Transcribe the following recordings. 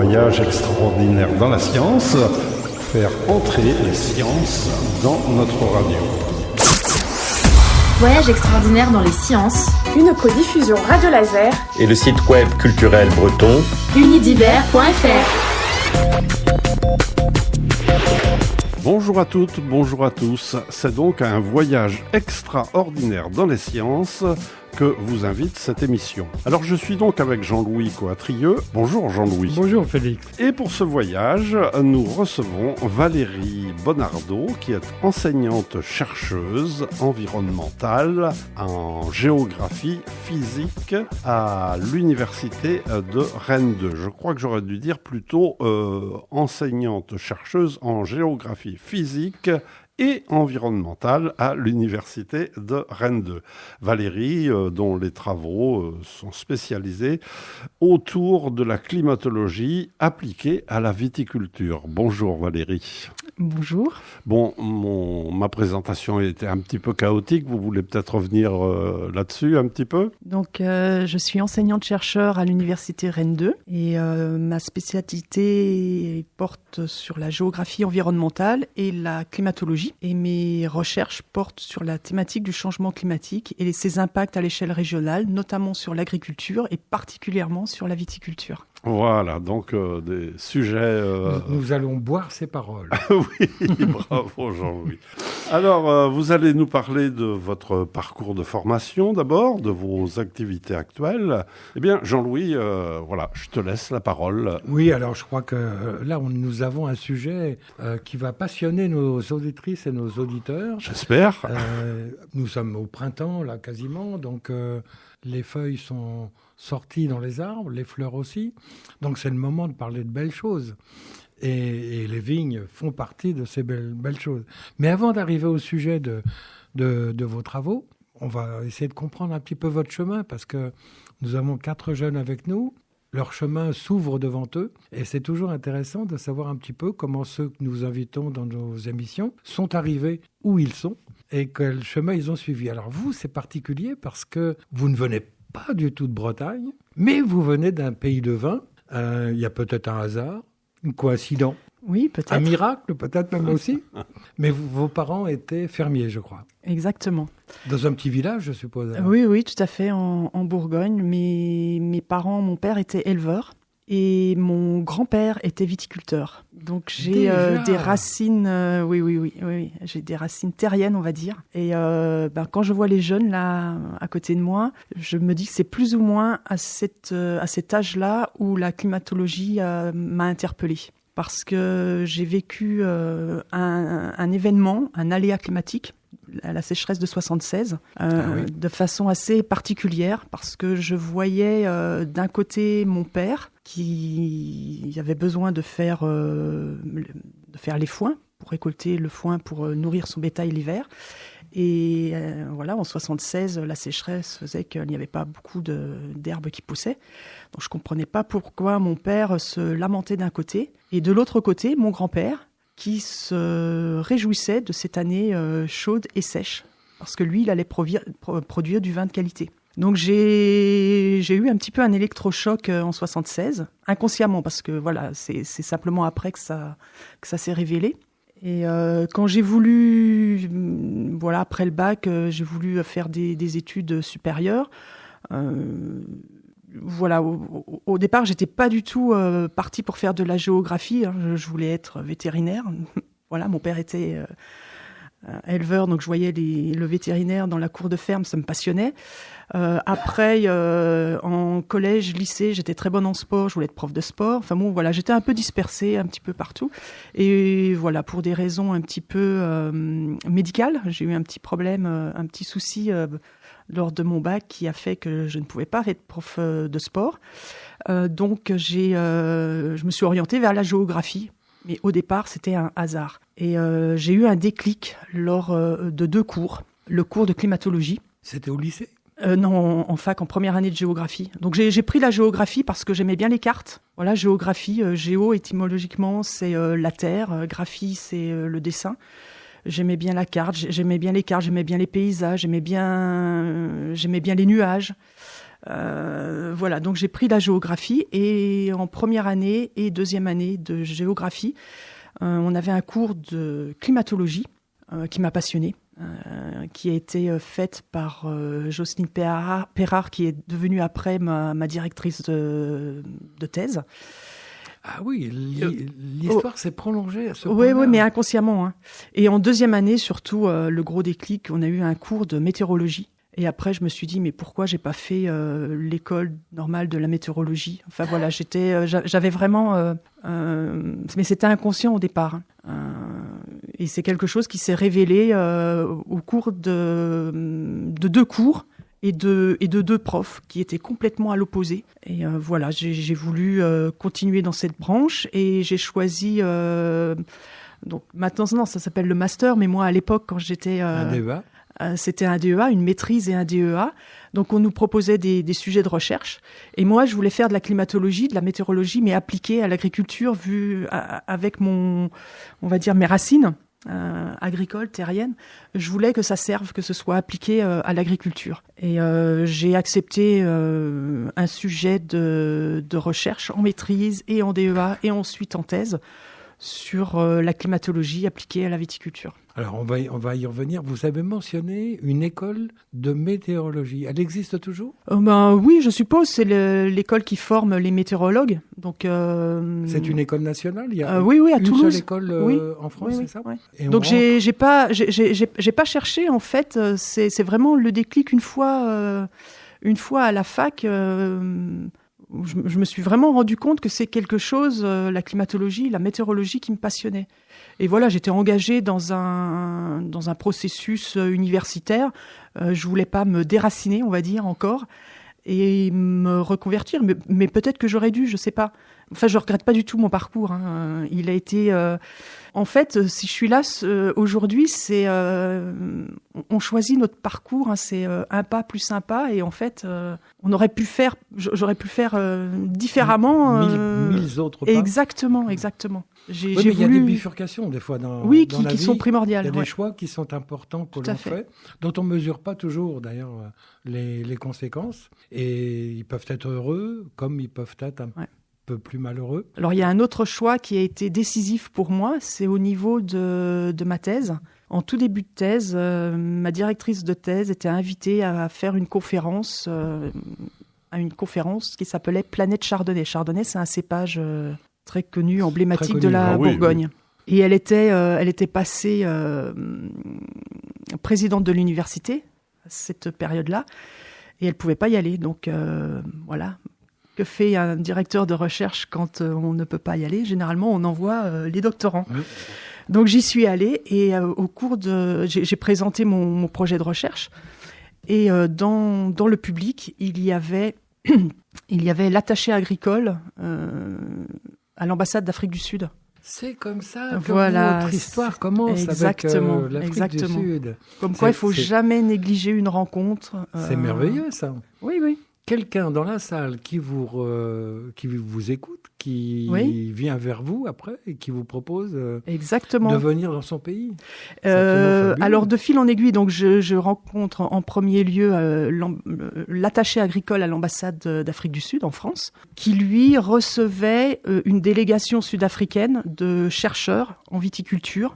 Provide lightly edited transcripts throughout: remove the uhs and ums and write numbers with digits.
voyage extraordinaire dans la science, faire entrer les sciences dans notre radio. Voyage extraordinaire dans les sciences, une codiffusion Radio Laser et le site web culturel breton unidiver.fr. Bonjour à toutes, bonjour à tous. C'est donc un voyage extraordinaire dans les sciences que vous invite cette émission. Alors je suis donc avec Jean-Louis Coatrieux. Bonjour Jean-Louis. Bonjour Félix. Et pour ce voyage, nous recevons Valérie Bonardo, qui est enseignante chercheuse environnementale en géographie physique à l'université de Rennes 2. Je crois que j'aurais dû dire plutôt enseignante chercheuse en géographie physique et environnementale à l'université de Rennes 2. Valérie, dont les travaux sont spécialisés autour de la climatologie appliquée à la viticulture. Bonjour Valérie. Bonjour. Bon, ma présentation était un petit peu chaotique. Vous voulez peut-être revenir là-dessus un petit peu ? Donc, je suis enseignante-chercheur à l'université Rennes 2 et ma spécialité porte sur la géographie environnementale et la climatologie. Et mes recherches portent sur la thématique du changement climatique et ses impacts à l'échelle régionale, notamment sur l'agriculture et particulièrement sur la viticulture. Voilà, donc des sujets... Nous allons boire ces paroles. Oui, bravo Jean-Louis. Alors, vous allez nous parler de votre parcours de formation d'abord, de vos activités actuelles. Eh bien, Jean-Louis, voilà, je te laisse la parole. Oui, alors je crois que là, nous avons un sujet qui va passionner nos auditrices et nos auditeurs. J'espère. Nous sommes au printemps, là, quasiment, donc les feuilles sont sorties dans les arbres, les fleurs aussi. Donc c'est le moment de parler de belles choses. Et les vignes font partie de ces belles choses. Mais avant d'arriver au sujet de vos travaux, on va essayer de comprendre un petit peu votre chemin, parce que nous avons 4 jeunes avec nous. Leur chemin s'ouvre devant eux. Et c'est toujours intéressant de savoir un petit peu comment ceux que nous invitons dans nos émissions sont arrivés où ils sont et quel chemin ils ont suivi. Alors vous, c'est particulier parce que vous ne venez pas du tout de Bretagne, mais vous venez d'un pays de vin. Il y a peut-être un hasard, une coïncidence. Oui, peut-être. Un miracle, peut-être même aussi. Mais vos parents étaient fermiers, je crois. Exactement. Dans un petit village, je suppose. Alors. Oui, tout à fait, en Bourgogne. Mes parents, mon père était éleveur et mon grand-père était viticulteur. Donc j'ai des racines, oui, j'ai des racines terriennes, on va dire. Et quand je vois les jeunes là à côté de moi, je me dis que c'est plus ou moins à cet âge-là où la climatologie m'a interpellée. Parce que j'ai vécu un événement, un aléa climatique, la sécheresse de 76, de façon assez particulière, parce que je voyais d'un côté mon père qui avait besoin de faire les foins, pour récolter le foin pour nourrir son bétail l'hiver. Et voilà, en 76, la sécheresse faisait qu'il n'y avait pas beaucoup d'herbes qui poussaient. Donc je ne comprenais pas pourquoi mon père se lamentait d'un côté. Et de l'autre côté, mon grand-père, qui se réjouissait de cette année chaude et sèche. Parce que lui, il allait produire du vin de qualité. Donc j'ai eu un petit peu un électrochoc en 76, inconsciemment, parce que voilà, c'est simplement après que ça s'est révélé. Et quand j'ai voulu, après le bac, j'ai voulu faire des études supérieures. Au départ, j'étais pas du tout partie pour faire de la géographie. Je voulais être vétérinaire. Voilà, mon père était éleveur, donc je voyais le vétérinaire dans la cour de ferme, ça me passionnait. Après, en collège, lycée, j'étais très bonne en sport, je voulais être prof de sport. Enfin bon, voilà, j'étais un peu dispersée, un petit peu partout. Et voilà, pour des raisons un petit peu médicales, j'ai eu un petit problème, un petit souci lors de mon bac qui a fait que je ne pouvais pas être prof de sport. Donc, je me suis orientée vers la géographie. Mais au départ, c'était un hasard. Et j'ai eu un déclic lors de 2 cours. Le cours de climatologie. C'était au lycée ? Non, en fac, en première année de géographie. Donc j'ai pris la géographie parce que j'aimais bien les cartes. Voilà, géographie, géo, étymologiquement, c'est la terre. Graphie, c'est le dessin. J'aimais bien la carte, j'aimais bien les cartes, j'aimais bien les paysages, j'aimais bien les nuages. Voilà, donc j'ai pris la géographie et en première année et deuxième année de géographie, on avait un cours de climatologie qui m'a passionnée, qui a été faite par Jocelyne Perrard, qui est devenue après ma directrice de thèse. Ah oui, l'histoire s'est prolongée à ce Oui, point-là. mais inconsciemment. Hein. Et en deuxième année, surtout, le gros déclic, on a eu un cours de météorologie. Et après, je me suis dit, mais pourquoi j'ai pas fait l'école normale de la météorologie ? Enfin voilà, j'avais vraiment... mais c'était inconscient au départ. Et c'est quelque chose qui s'est révélé au cours de 2 cours et de 2 profs qui étaient complètement à l'opposé. Et voilà, j'ai voulu continuer dans cette branche et j'ai choisi... donc maintenant, ça s'appelle le master, mais moi, à l'époque, quand j'étais... un DEA. C'était un DEA, une maîtrise et un DEA. Donc, on nous proposait des sujets de recherche. Et moi, je voulais faire de la climatologie, de la météorologie, mais appliquée à l'agriculture, avec on va dire, mes racines agricoles, terriennes. Je voulais que ça serve, que ce soit appliqué à l'agriculture. Et j'ai accepté un sujet de recherche en maîtrise et en DEA et ensuite en thèse sur la climatologie appliquée à la viticulture. Alors, on va y revenir. Vous avez mentionné une école de météorologie. Elle existe toujours ? Oui, je suppose. C'est l'école qui forme les météorologues. Donc, c'est une école nationale ? Il y a oui, à une Toulouse. Seule école en France, oui, c'est ça ? Oui. Et donc, j'ai pas cherché, en fait. C'est vraiment le déclic une fois à la fac. Je me suis vraiment rendu compte que c'est quelque chose, la climatologie, la météorologie, qui me passionnait. Et voilà, j'étais engagée dans un processus universitaire. Je voulais pas me déraciner, on va dire, encore, et me reconvertir. Mais peut-être que j'aurais dû, je sais pas. Enfin, je regrette pas du tout mon parcours. Hein. Il a été... En fait, si je suis là aujourd'hui, c'est... on choisit notre parcours, hein, c'est un pas plus un pas. Et en fait, on aurait pu faire... J'aurais pu faire différemment. 1000 autres pas. Exactement. J'ai mais il y a voulu... des bifurcations, des fois, dans qui la vie. sont primordiales. Il y a des choix qui sont importants que l'on fait, dont on ne mesure pas toujours, d'ailleurs, les conséquences. Et ils peuvent être heureux, comme ils peuvent être un peu plus malheureux. Alors, il y a un autre choix qui a été décisif pour moi, c'est au niveau de ma thèse. En tout début de thèse, ma directrice de thèse était invitée à faire une conférence qui s'appelait Planète Chardonnay. Chardonnay, c'est un cépage très connu, emblématique de la Bourgogne. Oui. Et elle était passée présidente de l'université à cette période-là, et elle ne pouvait pas y aller. Donc voilà. Que fait un directeur de recherche quand on ne peut pas y aller ? Généralement, on envoie les doctorants. Oui. Donc, j'y suis allée et au cours j'ai présenté mon projet de recherche. Et dans le public, il y avait l'attaché agricole à l'ambassade d'Afrique du Sud. C'est comme ça que votre histoire commence avec l'Afrique du Sud. Comme quoi, il ne faut jamais négliger une rencontre. C'est merveilleux, ça. Oui. Quelqu'un dans la salle qui vous écoute, qui vient vers vous après et qui vous propose de venir dans son pays. Alors, de fil en aiguille, donc je rencontre en premier lieu l'attaché agricole à l'ambassade d'Afrique du Sud en France, qui lui recevait une délégation sud-africaine de chercheurs en viticulture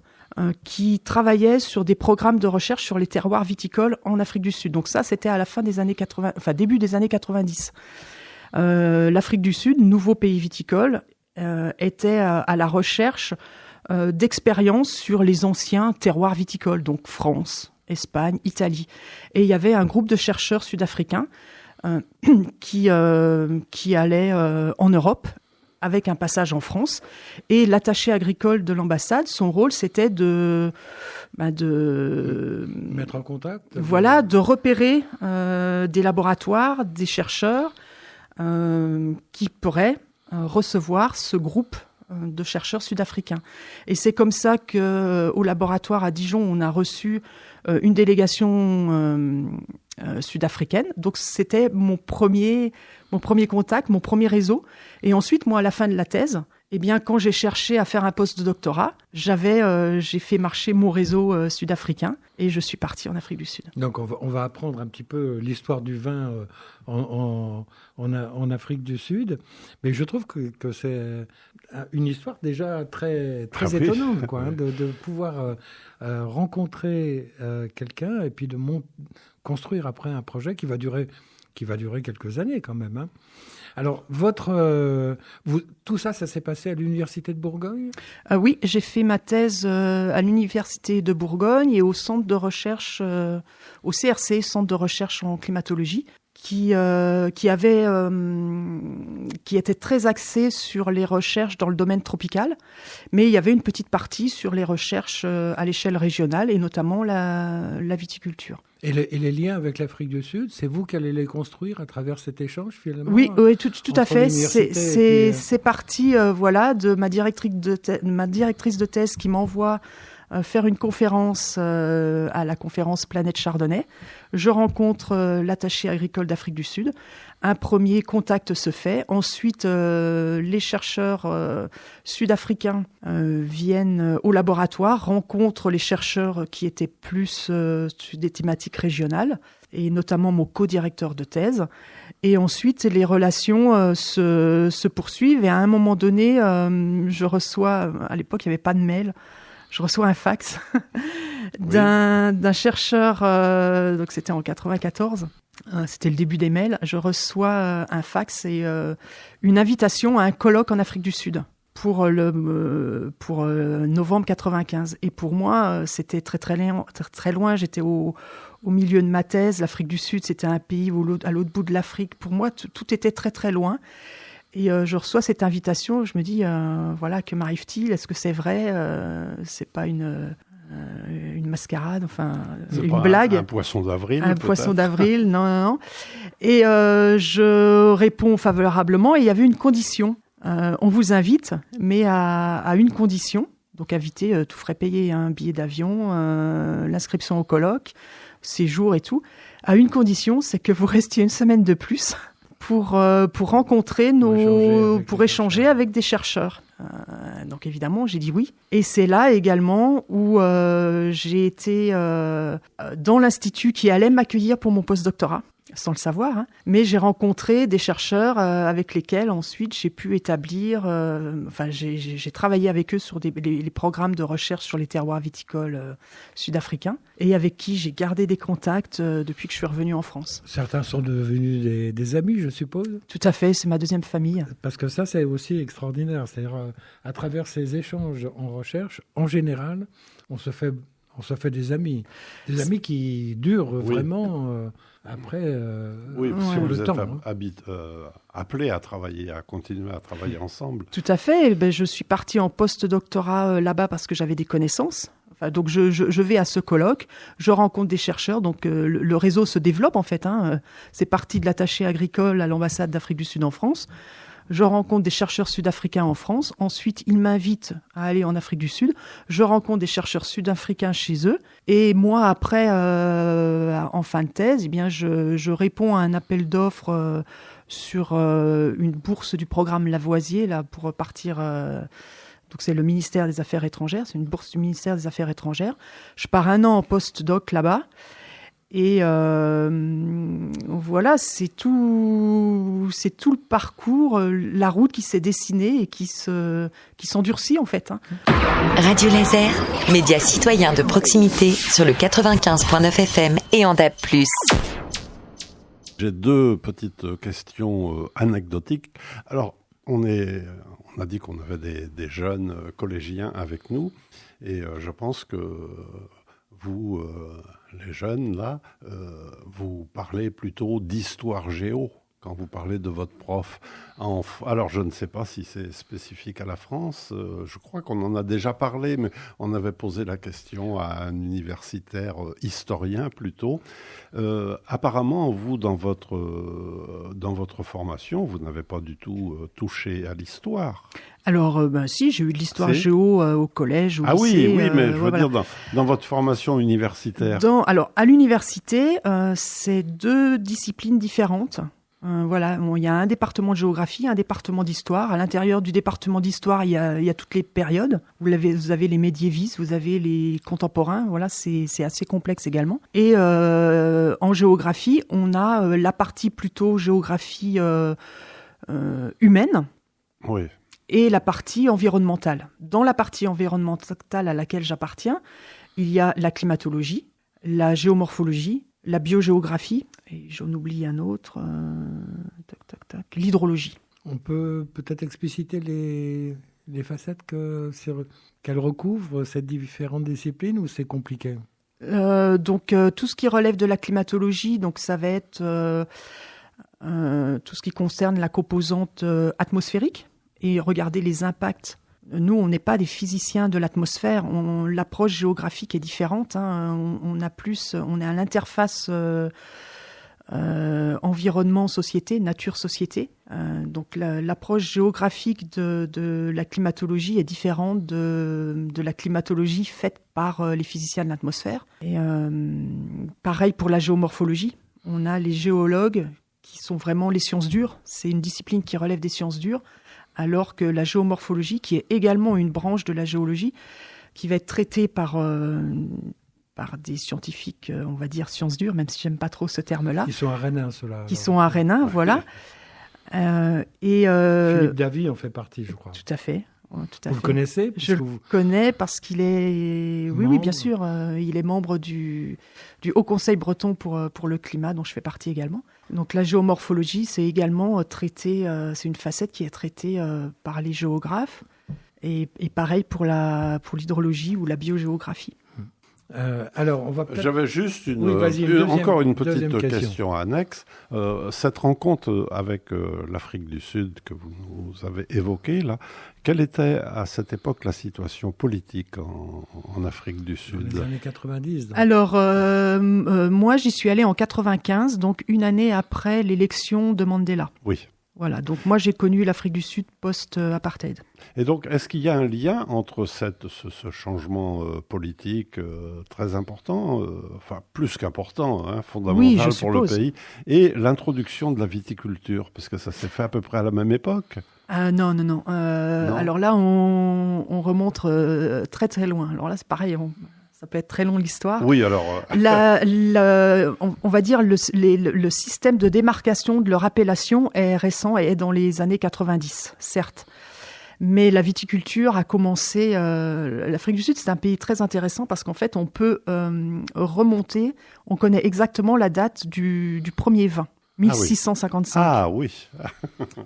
qui travaillait sur des programmes de recherche sur les terroirs viticoles en Afrique du Sud. Donc ça, c'était à la fin des années 80, enfin début des années 90. L'Afrique du Sud, nouveau pays viticole, était à la recherche d'expériences sur les anciens terroirs viticoles, donc France, Espagne, Italie. Et il y avait un groupe de chercheurs sud-africains qui allaient en Europe, avec un passage en France. Et l'attaché agricole de l'ambassade, son rôle, c'était de mettre en contact. Voilà, de repérer des laboratoires, des chercheurs qui pourraient recevoir ce groupe de chercheurs sud-africains. Et c'est comme ça qu'au laboratoire à Dijon, on a reçu une délégation sud-africaine. Donc, c'était mon premier contact, mon premier réseau. Et ensuite, moi, à la fin de la thèse, Eh bien, quand j'ai cherché à faire un post-doctorat, j'ai fait marcher mon réseau sud-africain et je suis partie en Afrique du Sud. Donc, on va apprendre un petit peu l'histoire du vin en Afrique du Sud. Mais je trouve que c'est une histoire déjà très, très étonnante, quoi, hein, de pouvoir rencontrer quelqu'un et puis de construire après un projet qui va durer quelques années quand même, hein. Alors, tout ça s'est passé à l'Université de Bourgogne ? Oui, j'ai fait ma thèse à l'Université de Bourgogne et au centre de recherche, au CRC, Centre de recherche en climatologie, qui était très axé sur les recherches dans le domaine tropical, mais il y avait une petite partie sur les recherches à l'échelle régionale et notamment la viticulture. Et les liens avec l'Afrique du Sud, c'est vous qui allez les construire à travers cet échange finalement ? Oui, tout à fait. C'est parti de ma directrice de thèse qui m'envoie faire une conférence à la conférence Planète Chardonnay. Je rencontre l'attaché agricole d'Afrique du Sud. Un premier contact se fait. Ensuite, les chercheurs sud-africains viennent au laboratoire, rencontrent les chercheurs qui étaient plus sur des thématiques régionales, et notamment mon co-directeur de thèse. Et ensuite, les relations se poursuivent. Et à un moment donné, je reçois, à l'époque, il n'y avait pas de mail, je reçois un fax d'un chercheur, donc c'était en 94, c'était le début des mails. Je reçois un fax et une invitation à un colloque en Afrique du Sud pour novembre 95. Et pour moi, c'était très loin. J'étais au milieu de ma thèse. L'Afrique du Sud, c'était un pays à l'autre bout de l'Afrique. Pour moi, tout était très très loin. Et je reçois cette invitation, je me dis, que m'arrive-t-il ? Est-ce que c'est vrai ? C'est pas une mascarade, enfin, une blague. Un poisson d'avril, Un poisson d'avril, non. Et je réponds favorablement, et il y avait une condition. On vous invite, mais à une condition. Donc invité, tout frais payé, un billet d'avion, l'inscription au colloque, séjour et tout. À une condition, c'est que vous restiez une semaine de plus pour rencontrer pour échanger avec des chercheurs. Donc évidemment, j'ai dit oui. Et c'est là également où j'ai été dans l'institut qui allait m'accueillir pour mon postdoctorat, sans le savoir, hein. Mais j'ai rencontré des chercheurs avec lesquels ensuite j'ai pu établir, j'ai travaillé avec eux sur les programmes de recherche sur les terroirs viticoles sud-africains, et avec qui j'ai gardé des contacts depuis que je suis revenue en France. Certains sont devenus des amis, je suppose ? Tout à fait, c'est ma deuxième famille. Parce que ça, c'est aussi extraordinaire. C'est-à-dire, à travers ces échanges en recherche, en général, on se fait des amis. Des amis qui durent vraiment après si vous êtes temps. appelés à travailler, à continuer à travailler ensemble. Tout à fait. Je suis partie en post-doctorat là-bas parce que j'avais des connaissances. Donc je vais à ce colloque, je rencontre des chercheurs, donc le réseau se développe en fait. C'est parti de l'attaché agricole à l'ambassade d'Afrique du Sud en France. Je rencontre des chercheurs sud-africains en France. Ensuite, ils m'invitent à aller en Afrique du Sud. Je rencontre des chercheurs sud-africains chez eux. Et moi, après, en fin de thèse, je réponds à un appel d'offres sur une bourse du programme Lavoisier là, pour partir... Donc c'est le ministère des Affaires étrangères. C'est une bourse du ministère des Affaires étrangères. Je pars 1 an en post-doc là-bas. Et voilà, c'est tout le parcours, la route qui s'est dessinée et qui s'endurcit en fait. Radio Laser, média citoyen de proximité sur le 95.9 FM et en DAB+. J'ai 2 petites questions anecdotiques. Alors, on a dit qu'on avait des jeunes collégiens avec nous, et je pense que vous, les jeunes, là, vous parlez plutôt d'histoire géo quand vous parlez de votre prof. Alors, je ne sais pas si c'est spécifique à la France. Je crois qu'on en a déjà parlé, mais on avait posé la question à un universitaire historien plutôt. Apparemment, vous, dans votre formation, vous n'avez pas du tout touché à l'histoire. Alors, si, j'ai eu de l'histoire géo au collège, au lycée. Oui, mais je veux dire, dans votre formation universitaire. Alors, à l'université, c'est 2 disciplines différentes. Voilà, il y a un département de géographie, un département d'histoire. À l'intérieur du département d'histoire, il y a toutes les périodes. Vous avez les médiévistes, vous avez les contemporains. Voilà, c'est assez complexe également. Et en géographie, on a la partie plutôt géographie humaine. Oui. Et la partie environnementale. Dans la partie environnementale à laquelle j'appartiens, il y a la climatologie, la géomorphologie, la biogéographie, et j'en oublie un autre, l'hydrologie. On peut peut-être expliciter les facettes qu'elle recouvre, ces différentes disciplines, ou c'est compliqué ? Donc tout ce qui relève de la climatologie, donc ça va être tout ce qui concerne la composante atmosphérique, et regarder les impacts. Nous, on n'est pas des physiciens de l'atmosphère. L'approche géographique est différente. Hein. On est à l'interface environnement-société, nature-société. Donc l'approche géographique de la climatologie est différente de la climatologie faite par les physiciens de l'atmosphère. Et pareil pour la géomorphologie. On a les géologues qui sont vraiment les sciences dures. C'est une discipline qui relève des sciences dures. Alors que la géomorphologie, qui est également une branche de la géologie, qui va être traitée par des scientifiques, on va dire sciences dures, même si j'aime pas trop ce terme-là. Qui sont à Rennes, ceux-là. Qui sont à Rennes, voilà. Philippe Davy en fait partie, je crois. Tout à fait. Vous le connaissez ? Je le connais parce qu'il est... Oui, bien sûr. Il est membre du Haut Conseil breton pour le climat, dont je fais partie également. Donc la géomorphologie, c'est également traité, c'est une facette qui est traitée par les géographes. Et pareil pour l'hydrologie ou la biogéographie. Alors, on va J'avais juste encore une petite question annexe. Cette rencontre avec l'Afrique du Sud que vous avez évoquée, là, quelle était à cette époque la situation politique en Afrique du Sud ? Dans les années 90. Donc. Alors, moi, j'y suis allée en 95, donc une année après l'élection de Mandela. Oui. Voilà, donc moi j'ai connu l'Afrique du Sud post-apartheid. Et donc, est-ce qu'il y a un lien entre ce changement politique très important, enfin plus qu'important, fondamental pour le pays, et l'introduction de la viticulture, parce que ça s'est fait à peu près à la même époque ? Non. Non. Alors là, on remonte très très loin. Alors là, c'est pareil. Ça peut être très long l'histoire. Oui, alors... on va dire le système de démarcation de leur appellation est récent et est dans les années 90, certes. Mais la viticulture a commencé... L'Afrique du Sud, c'est un pays très intéressant parce qu'en fait, on peut remonter. On connaît exactement la date du premier vin. 1655. Ah oui.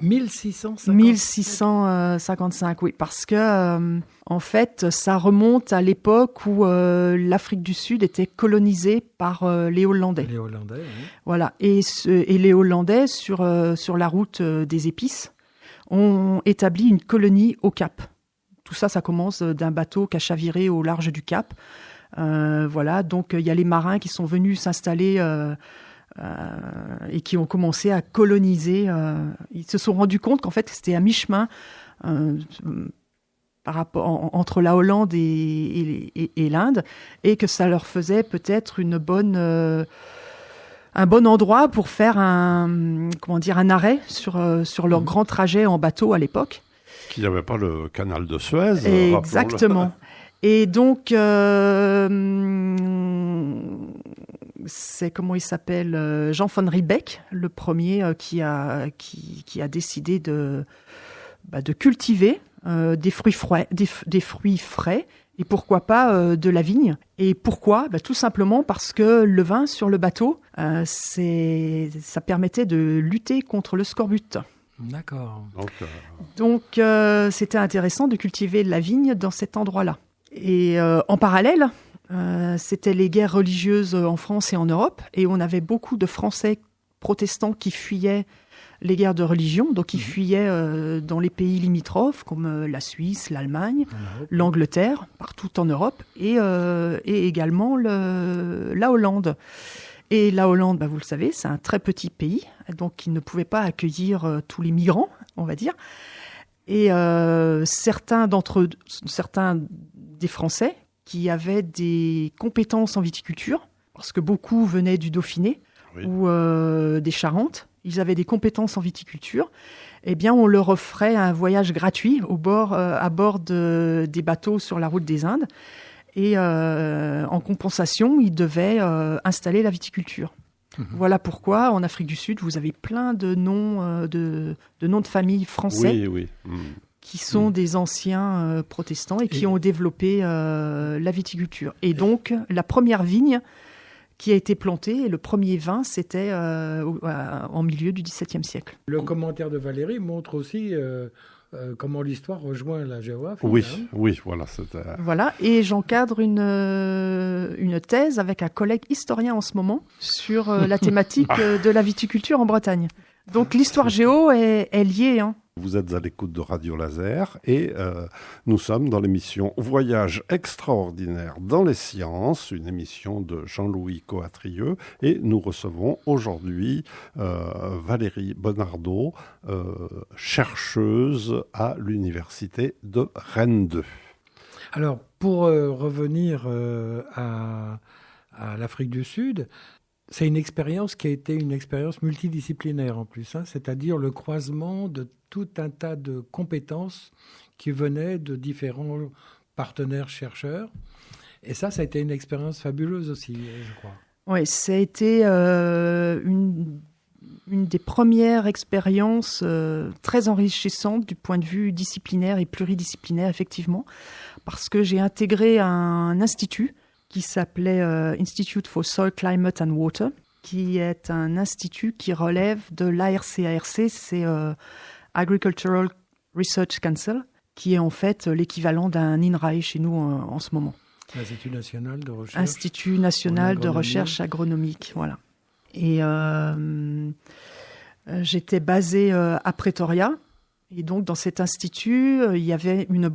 1655, oui, parce que en fait, ça remonte à l'époque où l'Afrique du Sud était colonisée par les Hollandais. Les Hollandais, oui. Voilà, et les Hollandais sur la route des épices ont établi une colonie au Cap. Tout ça, ça commence d'un bateau qui a chaviré au large du Cap. Voilà, donc il y a les marins qui sont venus s'installer. Et qui ont commencé à coloniser. Ils se sont rendus compte qu'en fait, c'était à mi-chemin par rapport, entre la Hollande et l'Inde, et que ça leur faisait peut-être un bon endroit pour faire un arrêt sur leur grand trajet en bateau à l'époque. Qu'il n'y avait pas le canal de Suez. Exactement. Et donc... c'est comment il s'appelle, Jean von Riebeck, le premier qui a décidé de cultiver des fruits frais et pourquoi pas de la vigne. Et pourquoi ? Tout simplement parce que le vin sur le bateau, ça permettait de lutter contre le scorbut. D'accord. Donc c'était intéressant de cultiver la vigne dans cet endroit-là. Et en parallèle, c'était les guerres religieuses en France et en Europe, et on avait beaucoup de Français protestants qui fuyaient les guerres de religion, donc ils fuyaient dans les pays limitrophes comme la Suisse, l'Allemagne, l'Angleterre, partout en Europe, et également la Hollande. Et la Hollande, vous le savez, c'est un très petit pays, donc ils ne pouvaient pas accueillir tous les migrants, on va dire. Et certains des Français qui avaient des compétences en viticulture, parce que beaucoup venaient du Dauphiné ou des Charentes, ils avaient des compétences en viticulture, eh bien, on leur offrait un voyage gratuit à bord des bateaux sur la route des Indes. Et en compensation, ils devaient installer la viticulture. Voilà pourquoi, en Afrique du Sud, vous avez plein de noms de familles français qui sont des anciens protestants et qui ont développé la viticulture. Et donc, la première vigne qui a été plantée, et le premier vin, c'était en milieu du XVIIe siècle. Le commentaire de Valérie montre aussi comment l'histoire rejoint la géographie. Oui, voilà. Voilà, et j'encadre une thèse avec un collègue historien en ce moment sur la thématique de la viticulture en Bretagne. Donc l'histoire géo est liée. Vous êtes à l'écoute de Radio Laser et nous sommes dans l'émission Voyage extraordinaire dans les sciences, une émission de Jean-Louis Coatrieux, et nous recevons aujourd'hui Valérie Bonardo, chercheuse à l'université de Rennes 2. Alors, pour revenir à l'Afrique du Sud, c'est une expérience qui a été une expérience multidisciplinaire en plus, c'est-à-dire le croisement de tout un tas de compétences qui venaient de différents partenaires chercheurs. Et ça a été une expérience fabuleuse aussi, je crois. Oui, ça a été une des premières expériences très enrichissantes du point de vue disciplinaire et pluridisciplinaire, effectivement, parce que j'ai intégré un institut qui s'appelait Institute for Soil, Climate and Water, qui est un institut qui relève de l'ARC. ARC, c'est Agricultural Research Council, qui est en fait l'équivalent d'un INRAE chez nous en ce moment. L'Institut national de recherche. Institut national de recherche agronomique, voilà. Et j'étais basée à Pretoria. Et donc, dans cet institut, il y avait une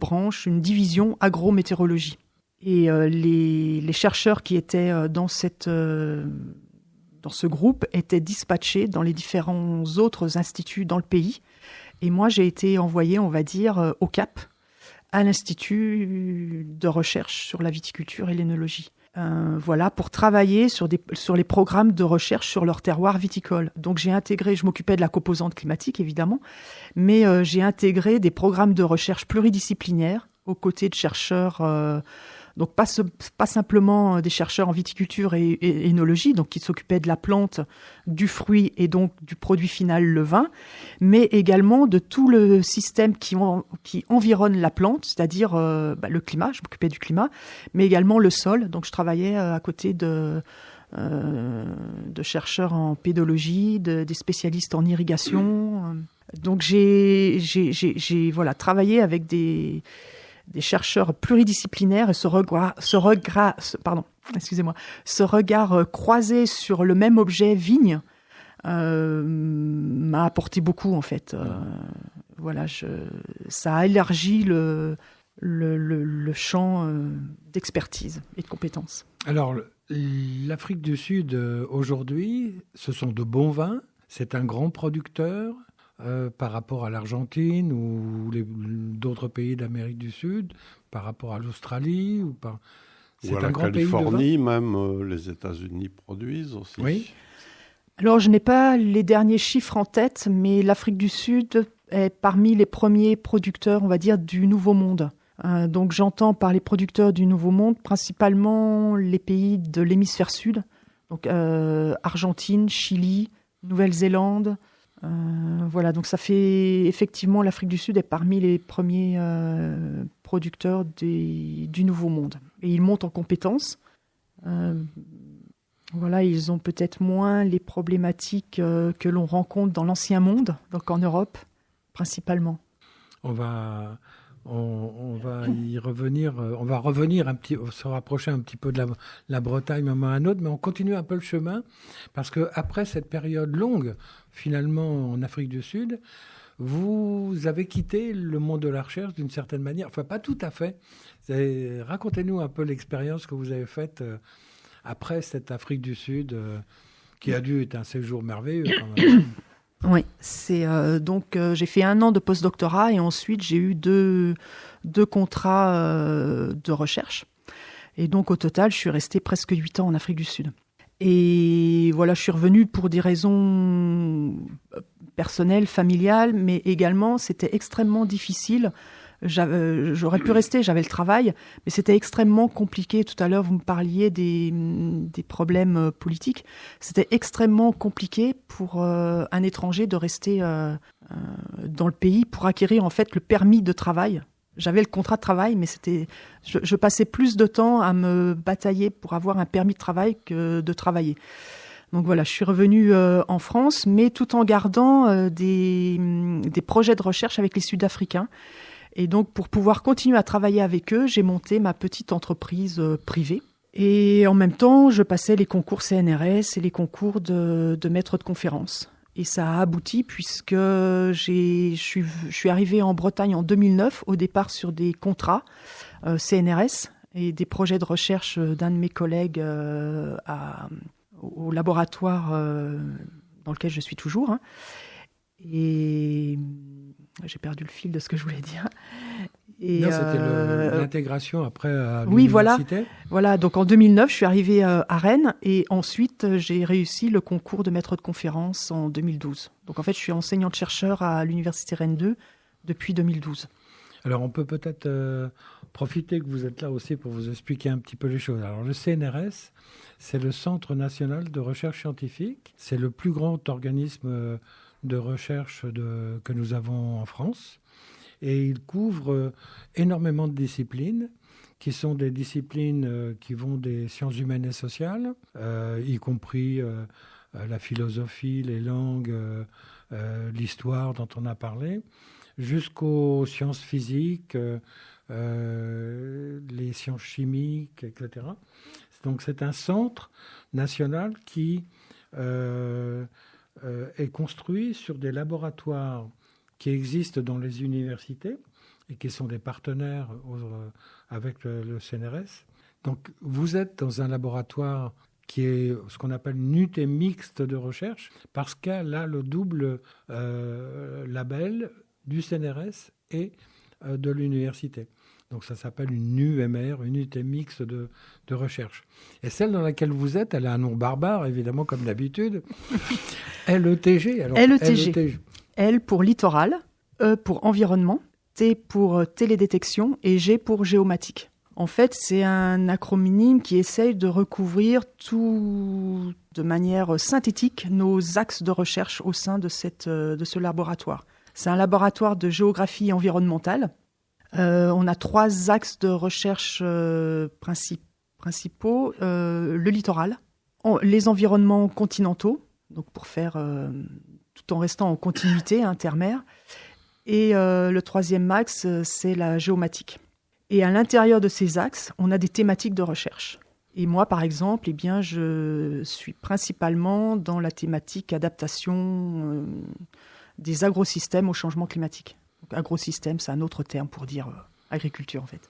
division agrométéorologie. Et les chercheurs qui étaient dans ce groupe étaient dispatchés dans les différents autres instituts dans le pays. Et moi, j'ai été envoyée, on va dire, au Cap, à l'Institut de recherche sur la viticulture et l'énologie. Voilà, pour travailler sur les programmes de recherche sur leur terroir viticole. Donc je m'occupais de la composante climatique, évidemment, mais j'ai intégré des programmes de recherche pluridisciplinaires aux côtés de chercheurs, donc pas simplement des chercheurs en viticulture et énologie, donc qui s'occupaient de la plante, du fruit et donc du produit final, le vin, mais également de tout le système qui environne la plante, c'est-à-dire le climat, je m'occupais du climat, mais également le sol. Donc je travaillais à côté de chercheurs en pédologie, des spécialistes en irrigation. Donc j'ai travaillé avec des chercheurs pluridisciplinaires, et ce regard croisé sur le même objet vigne m'a apporté beaucoup en fait. Ça a élargi le champ d'expertise et de compétences. Alors, l'Afrique du Sud aujourd'hui, ce sont de bons vins, c'est un grand producteur. Par rapport à l'Argentine ou d'autres pays d'Amérique du Sud, par rapport à l'Australie C'est un grand Californie, pays de vin. Même les États-Unis produisent aussi. Oui. Alors, je n'ai pas les derniers chiffres en tête, mais l'Afrique du Sud est parmi les premiers producteurs, on va dire, du Nouveau Monde. Donc, j'entends par les producteurs du Nouveau Monde principalement les pays de l'hémisphère sud, donc Argentine, Chili, Nouvelle-Zélande. Voilà, donc ça fait effectivement l'Afrique du Sud est parmi les premiers producteurs du Nouveau Monde. Et ils montent en compétences. Voilà, ils ont peut-être moins les problématiques que l'on rencontre dans l'Ancien Monde, donc en Europe principalement. On va y revenir. On va revenir se rapprocher un petit peu de la Bretagne à un autre, mais on continue un peu le chemin parce que après cette période longue, finalement en Afrique du Sud, vous avez quitté le monde de la recherche d'une certaine manière. Enfin, pas tout à fait. Racontez-nous un peu l'expérience que vous avez faite après cette Afrique du Sud, qui a dû être un séjour merveilleux quand même. Oui, donc j'ai fait 1 an de post-doctorat et ensuite j'ai eu deux contrats de recherche. Et donc au total, je suis restée presque 8 ans en Afrique du Sud. Et voilà, je suis revenue pour des raisons personnelles, familiales, mais également, c'était extrêmement difficile. J'aurais pu rester, j'avais le travail, mais c'était extrêmement compliqué. Tout à l'heure, vous me parliez des problèmes politiques. C'était extrêmement compliqué pour un étranger de rester dans le pays pour acquérir en fait le permis de travail. J'avais le contrat de travail, mais je passais plus de temps à me batailler pour avoir un permis de travail que de travailler. Donc voilà, je suis revenue en France, mais tout en gardant des projets de recherche avec les Sud-Africains. Et donc, pour pouvoir continuer à travailler avec eux, j'ai monté ma petite entreprise privée. Et en même temps, je passais les concours CNRS et les concours de maître de conférence. Et ça a abouti puisque je suis arrivée en Bretagne en 2009, au départ sur des contrats CNRS et des projets de recherche d'un de mes collègues au laboratoire dans lequel je suis toujours. Hein. Et j'ai perdu le fil de ce que je voulais dire. Et non, c'était l'intégration après à oui, l'université. Voilà. Donc en 2009, je suis arrivée à Rennes et ensuite j'ai réussi le concours de maître de conférence en 2012. Donc en fait, je suis enseignante-chercheur à l'université Rennes 2 depuis 2012. Alors on peut peut-être profiter que vous êtes là aussi pour vous expliquer un petit peu les choses. Alors le CNRS, c'est le Centre national de recherche scientifique. C'est le plus grand organisme de recherche que nous avons en France. Et il couvre énormément de disciplines, qui sont des disciplines qui vont des sciences humaines et sociales, y compris la philosophie, les langues, l'histoire dont on a parlé, jusqu'aux sciences physiques, les sciences chimiques, etc. Donc c'est un centre national qui est construit sur des laboratoires qui existent dans les universités et qui sont des partenaires avec le CNRS. Donc, vous êtes dans un laboratoire qui est ce qu'on appelle une unité mixte de recherche parce qu'elle a le double label du CNRS et de l'université. Donc, ça s'appelle une UMR, une unité mixte de recherche. Et celle dans laquelle vous êtes, elle a un nom barbare, évidemment, comme d'habitude. LETG. Alors, LETG. L pour littoral, E pour environnement, T pour télédétection et G pour géomatique. En fait, c'est un acronyme qui essaye de recouvrir tout de manière synthétique nos axes de recherche au sein de ce laboratoire. C'est un laboratoire de géographie environnementale. On a 3 axes de recherche principaux. Le littoral, les environnements continentaux, donc pour faire tout en restant en continuité intermère. Et le 3e axe, c'est la géomatique. Et à l'intérieur de ces axes, on a des thématiques de recherche. Et moi, par exemple, je suis principalement dans la thématique adaptation des agrosystèmes au changement climatique. Donc, agrosystème, c'est un autre terme pour dire agriculture, en fait.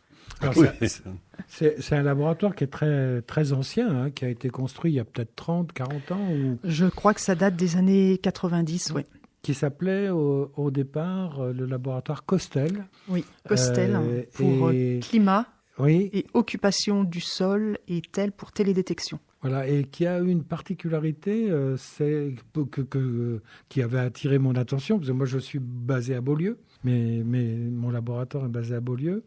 Alors, c'est un laboratoire qui est très, très ancien, qui a été construit il y a peut-être 30, 40 ans. Je crois que ça date des années 90, oui. Qui s'appelait au départ le laboratoire Costel. Oui, Costel pour climat et occupation du sol et tel pour télédétection. Voilà, et qui a une particularité, c'est qui avait attiré mon attention, parce que moi je suis basé à Beaulieu, mais mon laboratoire est basé à Beaulieu,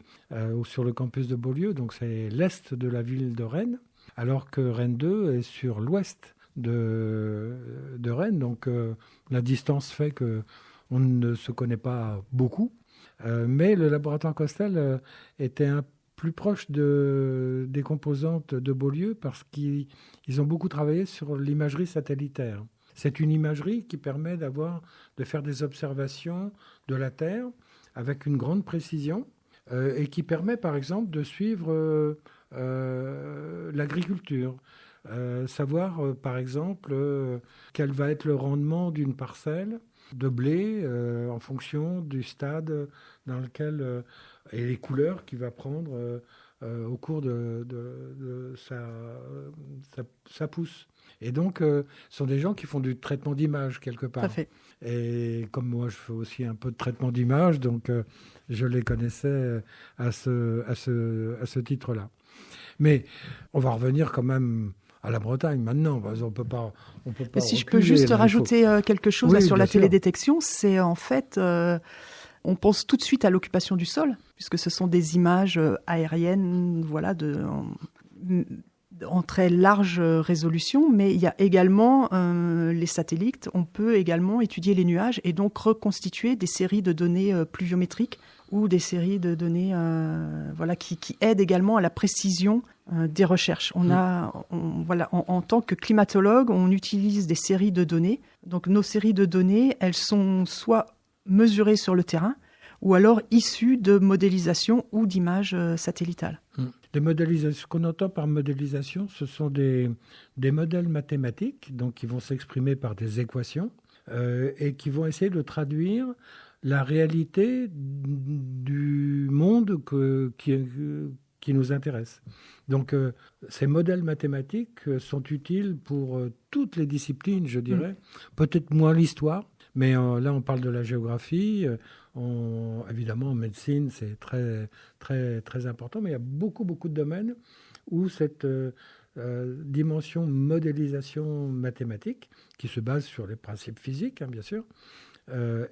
sur le campus de Beaulieu, donc c'est l'est de la ville de Rennes, alors que Rennes 2 est sur l'ouest de Rennes, donc la distance fait qu'on ne se connaît pas beaucoup, mais le laboratoire Costel était un plus proche des composantes de Beaulieu parce qu'ils ont beaucoup travaillé sur l'imagerie satellitaire. C'est une imagerie qui permet de faire des observations de la Terre avec une grande précision et qui permet par exemple de suivre l'agriculture. Savoir par exemple quel va être le rendement d'une parcelle de blé en fonction du stade dans lequel et les couleurs qu'il va prendre au cours de sa pousse. Et donc, ce sont des gens qui font du traitement d'image quelque part. Tout à fait. Et comme moi, je fais aussi un peu de traitement d'image, donc je les connaissais à ce titre-là. Mais on va revenir quand même à la Bretagne maintenant. On peut pas Mais si je peux juste rajouter quelque chose sur la télédétection, c'est en fait, on pense tout de suite à l'occupation du sol, puisque ce sont des images aériennes, voilà, en très large résolution, mais il y a également les satellites. On peut également étudier les nuages et donc reconstituer des séries de données pluviométriques ou des séries de données qui aident également à la précision des recherches. En tant que climatologue, on utilise des séries de données. Donc nos séries de données, elles sont soit mesurées sur le terrain ou alors issues de modélisation ou d'images satellitales. Ce qu'on entend par modélisation, ce sont des modèles mathématiques, donc qui vont s'exprimer par des équations et qui vont essayer de traduire la réalité du monde qui nous intéresse. Donc, ces modèles mathématiques sont utiles pour toutes les disciplines, je dirais. Peut-être moins l'histoire, mais là, on parle de la géographie. Évidemment, en médecine, c'est très, très, très important, mais il y a beaucoup, beaucoup de domaines où cette dimension modélisation mathématique, qui se base sur les principes physiques, bien sûr,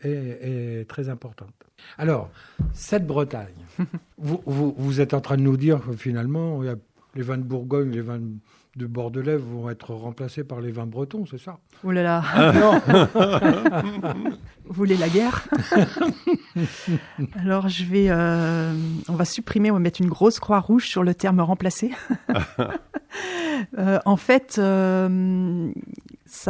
est très importante. Alors, cette Bretagne, vous êtes en train de nous dire que finalement, les vins de Bourgogne, les vins de Bordelais vont être remplacés par les vins bretons, c'est ça? Oh là là. Vous voulez la guerre? Alors, on va supprimer, on va mettre une grosse croix rouge sur le terme remplacer. En fait, ça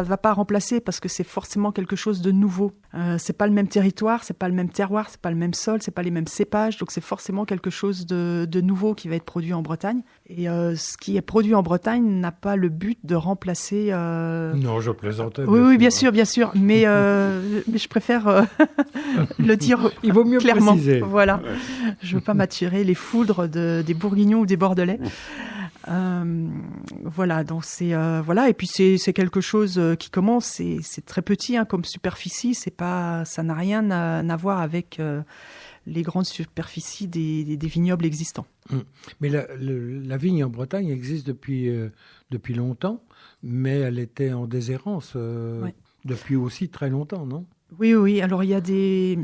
ne va pas remplacer parce que c'est forcément quelque chose de nouveau. C'est pas le même territoire, c'est pas le même terroir, c'est pas le même sol, c'est pas les mêmes cépages, donc c'est forcément quelque chose de nouveau qui va être produit en Bretagne. Et ce qui est produit en Bretagne n'a pas le but de remplacer... Non, je plaisantais. Oui, bien sûr, mais je préfère le dire Il vaut mieux clairement. Préciser. Voilà. Ouais. Je veux pas m'attirer les foudres des Bourguignons ou des Bordelais. Donc et puis c'est quelque chose qui commence, c'est très petit comme superficie, ça n'a rien à voir avec les grandes superficies des vignobles existants. Mais la vigne en Bretagne existe depuis longtemps, mais elle était en déshérence depuis aussi très longtemps, non? Oui. Alors il y a des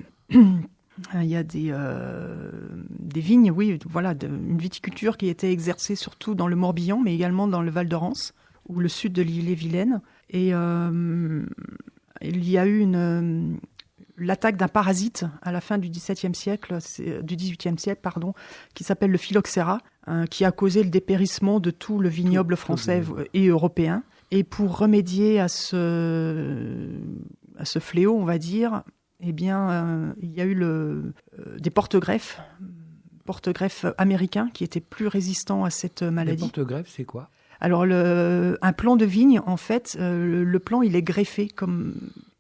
vignes, une viticulture qui était exercée surtout dans le Morbihan, mais également dans le Val de Rance ou le sud de l'Ille-et-Vilaine. Et il y a eu l'attaque d'un parasite à la fin du XVIIIe siècle, qui s'appelle le phylloxéra, qui a causé le dépérissement de tout le vignoble français et européen. Et pour remédier à ce fléau, on va dire, il y a eu des porte-greffes américains qui étaient plus résistants à cette maladie. Les porte-greffes, c'est quoi? Alors, un plant de vigne, en fait, le plant, il est greffé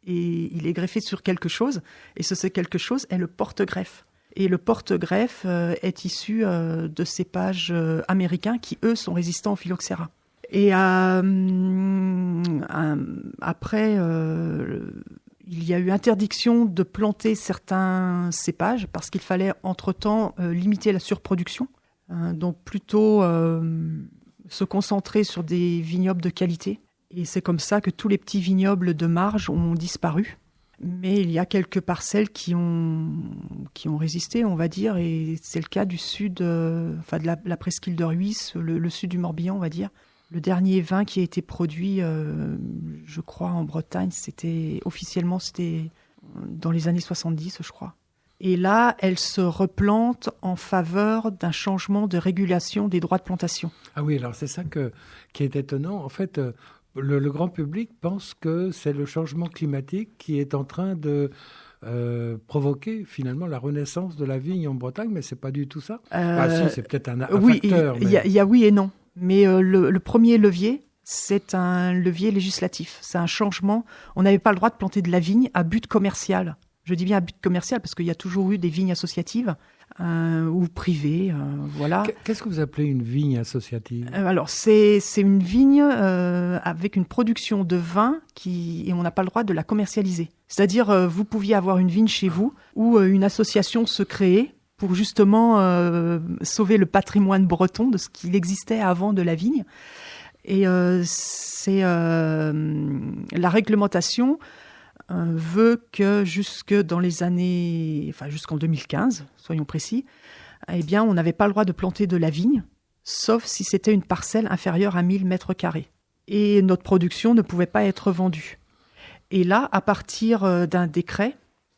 et il est greffé sur quelque chose, et ce quelque chose est le porte-greffe. Et le porte-greffe est issu de cépages américains qui, eux, sont résistants au phylloxéra. Et après, il y a eu interdiction de planter certains cépages parce qu'il fallait, entre-temps, limiter la surproduction. Donc, plutôt se concentrer sur des vignobles de qualité. Et c'est comme ça que tous les petits vignobles de marge ont disparu. Mais il y a quelques parcelles qui ont résisté, on va dire, et c'est le cas du sud, de la presqu'île de Rhuys, le sud du Morbihan, on va dire. Le dernier vin qui a été produit, je crois, en Bretagne, c'était dans les années 70, je crois. Et là, elle se replante en faveur d'un changement de régulation des droits de plantation. Ah oui, alors c'est ça qui est étonnant. En fait, le grand public pense que c'est le changement climatique qui est en train de provoquer finalement la renaissance de la vigne en Bretagne, mais c'est pas du tout ça. Si, c'est peut-être un facteur. Il y a oui et non. Mais le premier levier, c'est un levier législatif. C'est un changement. On n'avait pas le droit de planter de la vigne à but commercial. Je dis bien à but commercial parce qu'il y a toujours eu des vignes associatives ou privées. Voilà. Qu'est-ce que vous appelez une vigne associative ? Alors, c'est une vigne avec une production de vin et on n'a pas le droit de la commercialiser. C'est-à-dire, vous pouviez avoir une vigne chez vous où une association se créait pour justement sauver le patrimoine breton de ce qu'il existait avant de la vigne. Et la réglementation veut que jusqu'en 2015, soyons précis, eh bien, on n'avait pas le droit de planter de la vigne, sauf si c'était une parcelle inférieure à 1000 mètres carrés. Et notre production ne pouvait pas être vendue. Et là, à partir d'un décret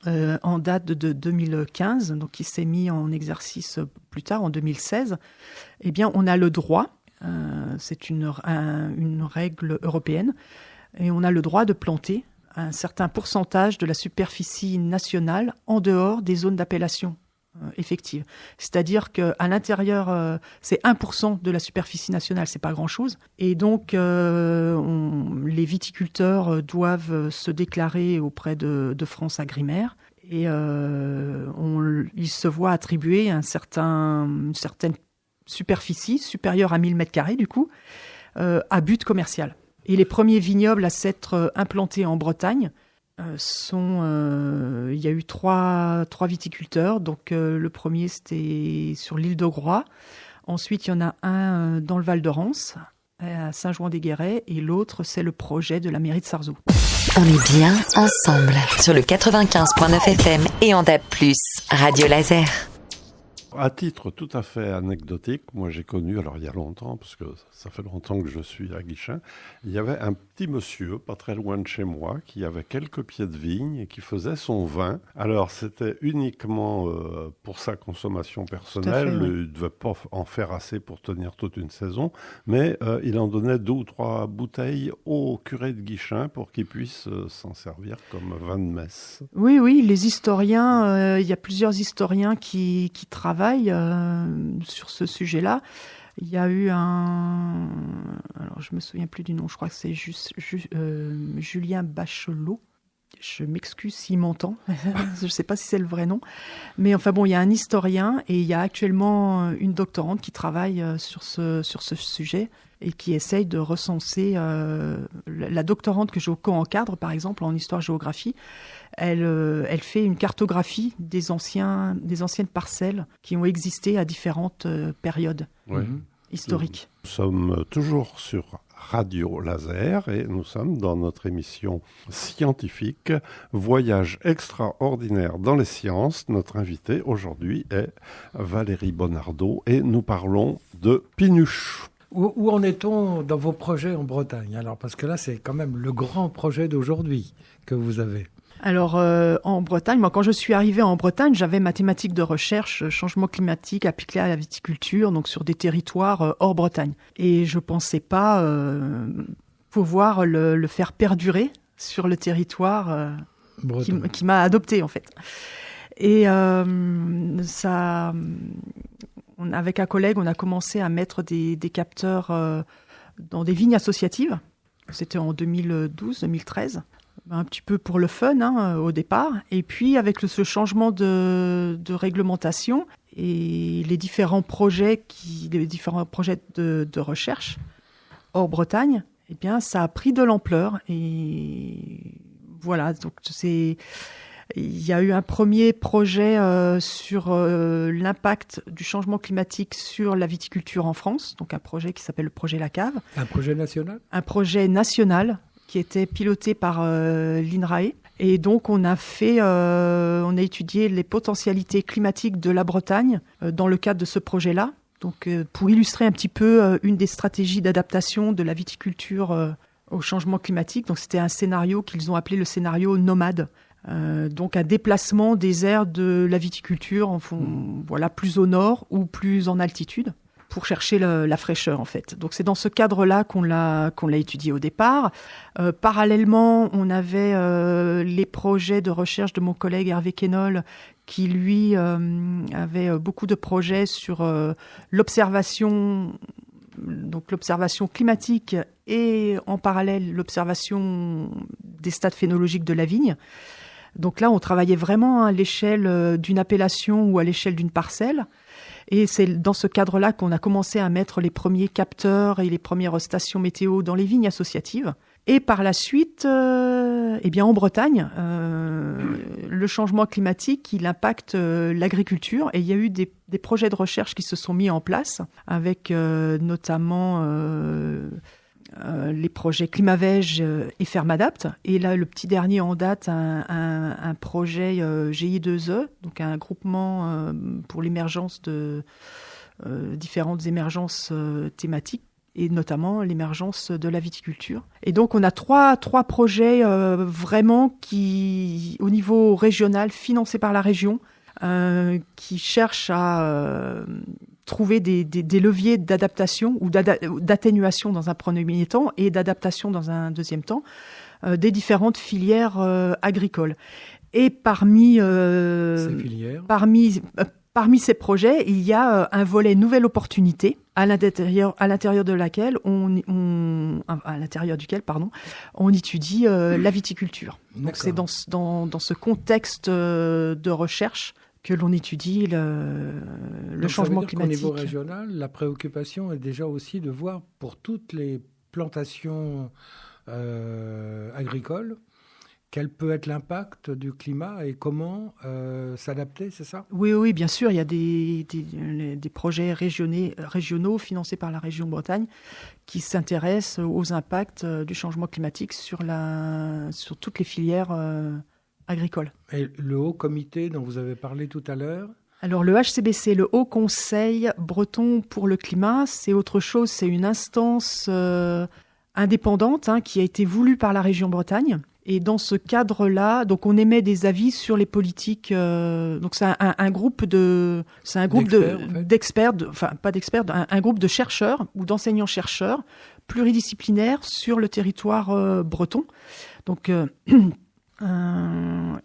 en date de 2015, donc qui s'est mis en exercice plus tard, en 2016, eh bien, on a le droit, c'est une règle européenne, et on a le droit de planter un certain pourcentage de la superficie nationale en dehors des zones d'appellation effective. C'est-à-dire qu'à l'intérieur, c'est 1% de la superficie nationale, c'est pas grand-chose. Et donc, les viticulteurs doivent se déclarer auprès de France Agrimaire et ils se voient attribuer une certaine superficie supérieure à 1000 m², du coup, à but commercial. Et les premiers vignobles à s'être implantés en Bretagne il y a eu trois viticulteurs. Donc le premier, c'était sur l'île de Groix. Ensuite, il y en a un dans le Val de Rance, à Saint-Jouan-des-Guérets, et l'autre, c'est le projet de la mairie de Sarzeau. On est bien ensemble sur le 95.9 FM et en DAB+, Radio Laser. À titre tout à fait anecdotique, moi j'ai connu, alors il y a longtemps, parce que ça fait longtemps que je suis à Guichen, il y avait un petit monsieur, pas très loin de chez moi, qui avait quelques pieds de vigne et qui faisait son vin. Alors c'était uniquement pour sa consommation personnelle, il ne devait pas en faire assez pour tenir toute une saison, mais il en donnait 2 ou 3 bouteilles au curé de Guichen pour qu'il puisse s'en servir comme vin de messe. Oui, les historiens, il y a plusieurs historiens qui travaillent sur ce sujet-là. Il y a eu alors je me souviens plus du nom, je crois que c'est Julien Bachelot. Je m'excuse s'il m'entend, je ne sais pas si c'est le vrai nom. Mais enfin bon, il y a un historien et il y a actuellement une doctorante qui travaille sur ce sujet et qui essaye de recenser. La doctorante que je co-encadre, par exemple, en histoire-géographie, elle fait une cartographie des anciennes parcelles qui ont existé à différentes périodes historiques. Nous sommes toujours sur Radio Laser et nous sommes dans notre émission scientifique Voyage extraordinaire dans les sciences. Notre invitée aujourd'hui est Valérie Bonardo et nous parlons de Pinuche. Où en est-on dans vos projets en Bretagne ? Alors, parce que là, c'est quand même le grand projet d'aujourd'hui que vous avez. Alors, en Bretagne, moi, quand je suis arrivée en Bretagne, j'avais ma thématique de recherche, changement climatique appliqué à la viticulture, donc sur des territoires hors Bretagne. Et je pensais pas pouvoir le faire perdurer sur le territoire qui m'a adoptée, en fait. Et avec un collègue, on a commencé à mettre des capteurs dans des vignes associatives. C'était en 2012-2013. Un petit peu pour le fun au départ. Et puis, avec ce changement de réglementation et les différents projets de recherche hors Bretagne, eh bien, ça a pris de l'ampleur. Et voilà, donc il y a eu un premier projet sur l'impact du changement climatique sur la viticulture en France, donc un projet qui s'appelle le projet La Cave. Un projet national ? Un projet national qui était piloté par l'INRAE. Et donc, on a étudié les potentialités climatiques de la Bretagne dans le cadre de ce projet-là. Donc, pour illustrer un petit peu une des stratégies d'adaptation de la viticulture au changement climatique. Donc, c'était un scénario qu'ils ont appelé le scénario nomade. Donc, un déplacement des aires de la viticulture plus au nord ou plus en altitude, pour chercher la fraîcheur, en fait. Donc, c'est dans ce cadre-là qu'on l'a étudié au départ. Parallèlement, on avait les projets de recherche de mon collègue Hervé Quénol, qui, lui, avait beaucoup de projets sur l'observation climatique et, en parallèle, l'observation des stades phénologiques de la vigne. Donc là, on travaillait vraiment à l'échelle d'une appellation ou à l'échelle d'une parcelle. Et c'est dans ce cadre-là qu'on a commencé à mettre les premiers capteurs et les premières stations météo dans les vignes associatives. Et par la suite, en Bretagne, le changement climatique, il impacte l'agriculture. Et il y a eu des projets de recherche qui se sont mis en place, avec notamment les projets Climavège et Fermadapt. Et là, le petit dernier en date, un projet GI2E, donc un groupement pour l'émergence de différentes émergences thématiques, et notamment l'émergence de la viticulture. Et donc, on a trois projets vraiment qui, au niveau régional, financés par la région, qui cherchent à trouver des leviers d'adaptation ou d'atténuation dans un premier temps et d'adaptation dans un deuxième temps des différentes filières agricoles. Et parmi ces projets, il y a un volet nouvelle opportunité à l'intérieur duquel on étudie la viticulture. Donc c'est dans ce contexte de recherche que l'on étudie le changement climatique. Au niveau régional, la préoccupation est déjà aussi de voir pour toutes les plantations agricoles quel peut être l'impact du climat et comment s'adapter, c'est ça ? Oui, bien sûr. Il y a des projets régionaux financés par la région Bretagne qui s'intéressent aux impacts du changement climatique sur toutes les filières agricoles. Et le haut comité dont vous avez parlé tout à l'heure ? Alors le HCBC, le Haut Conseil breton pour le climat, c'est autre chose. C'est une instance indépendante qui a été voulue par la région Bretagne. Et dans ce cadre-là, donc on émet des avis sur les politiques. Donc c'est un groupe d'experts, un groupe de chercheurs ou d'enseignants-chercheurs pluridisciplinaires sur le territoire breton. Donc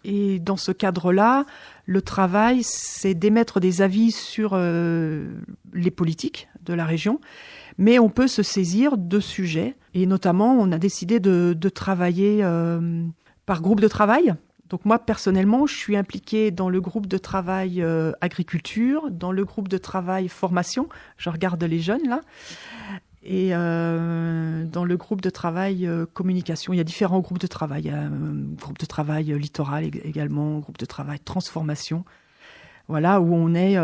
et dans ce cadre-là, le travail, c'est d'émettre des avis sur les politiques de la région. Mais on peut se saisir de sujets. Et notamment, on a décidé de travailler par groupe de travail. Donc moi, personnellement, je suis impliquée dans le groupe de travail agriculture, dans le groupe de travail formation. Je regarde les jeunes, là. Et dans le groupe de travail communication. Il y a différents groupes de travail. Il y a un groupe de travail littoral également, un groupe de travail transformation. Voilà, où on n'est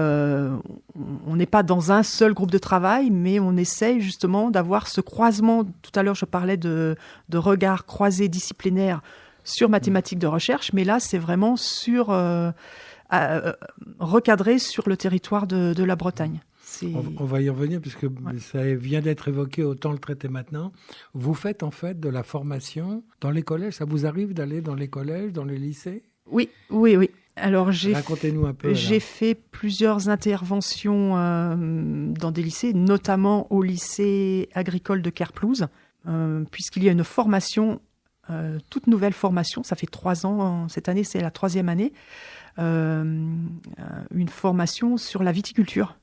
pas dans un seul groupe de travail, mais on essaye justement d'avoir ce croisement. Tout à l'heure, je parlais de regards croisés disciplinaires sur mathématiques de recherche, mais là, c'est vraiment recadré sur le territoire de la Bretagne. On va y revenir, puisque ça vient d'être évoqué, autant le traiter maintenant. Vous faites en fait de la formation dans les collèges. Ça vous arrive d'aller dans les collèges, dans les lycées ? Oui. Alors, racontez-nous un peu. J'ai fait plusieurs interventions dans des lycées, notamment au lycée agricole de Kerplouz, puisqu'il y a une formation, toute nouvelle formation, ça fait 3 ans, cette année c'est la 3e année, une formation sur la viticulture.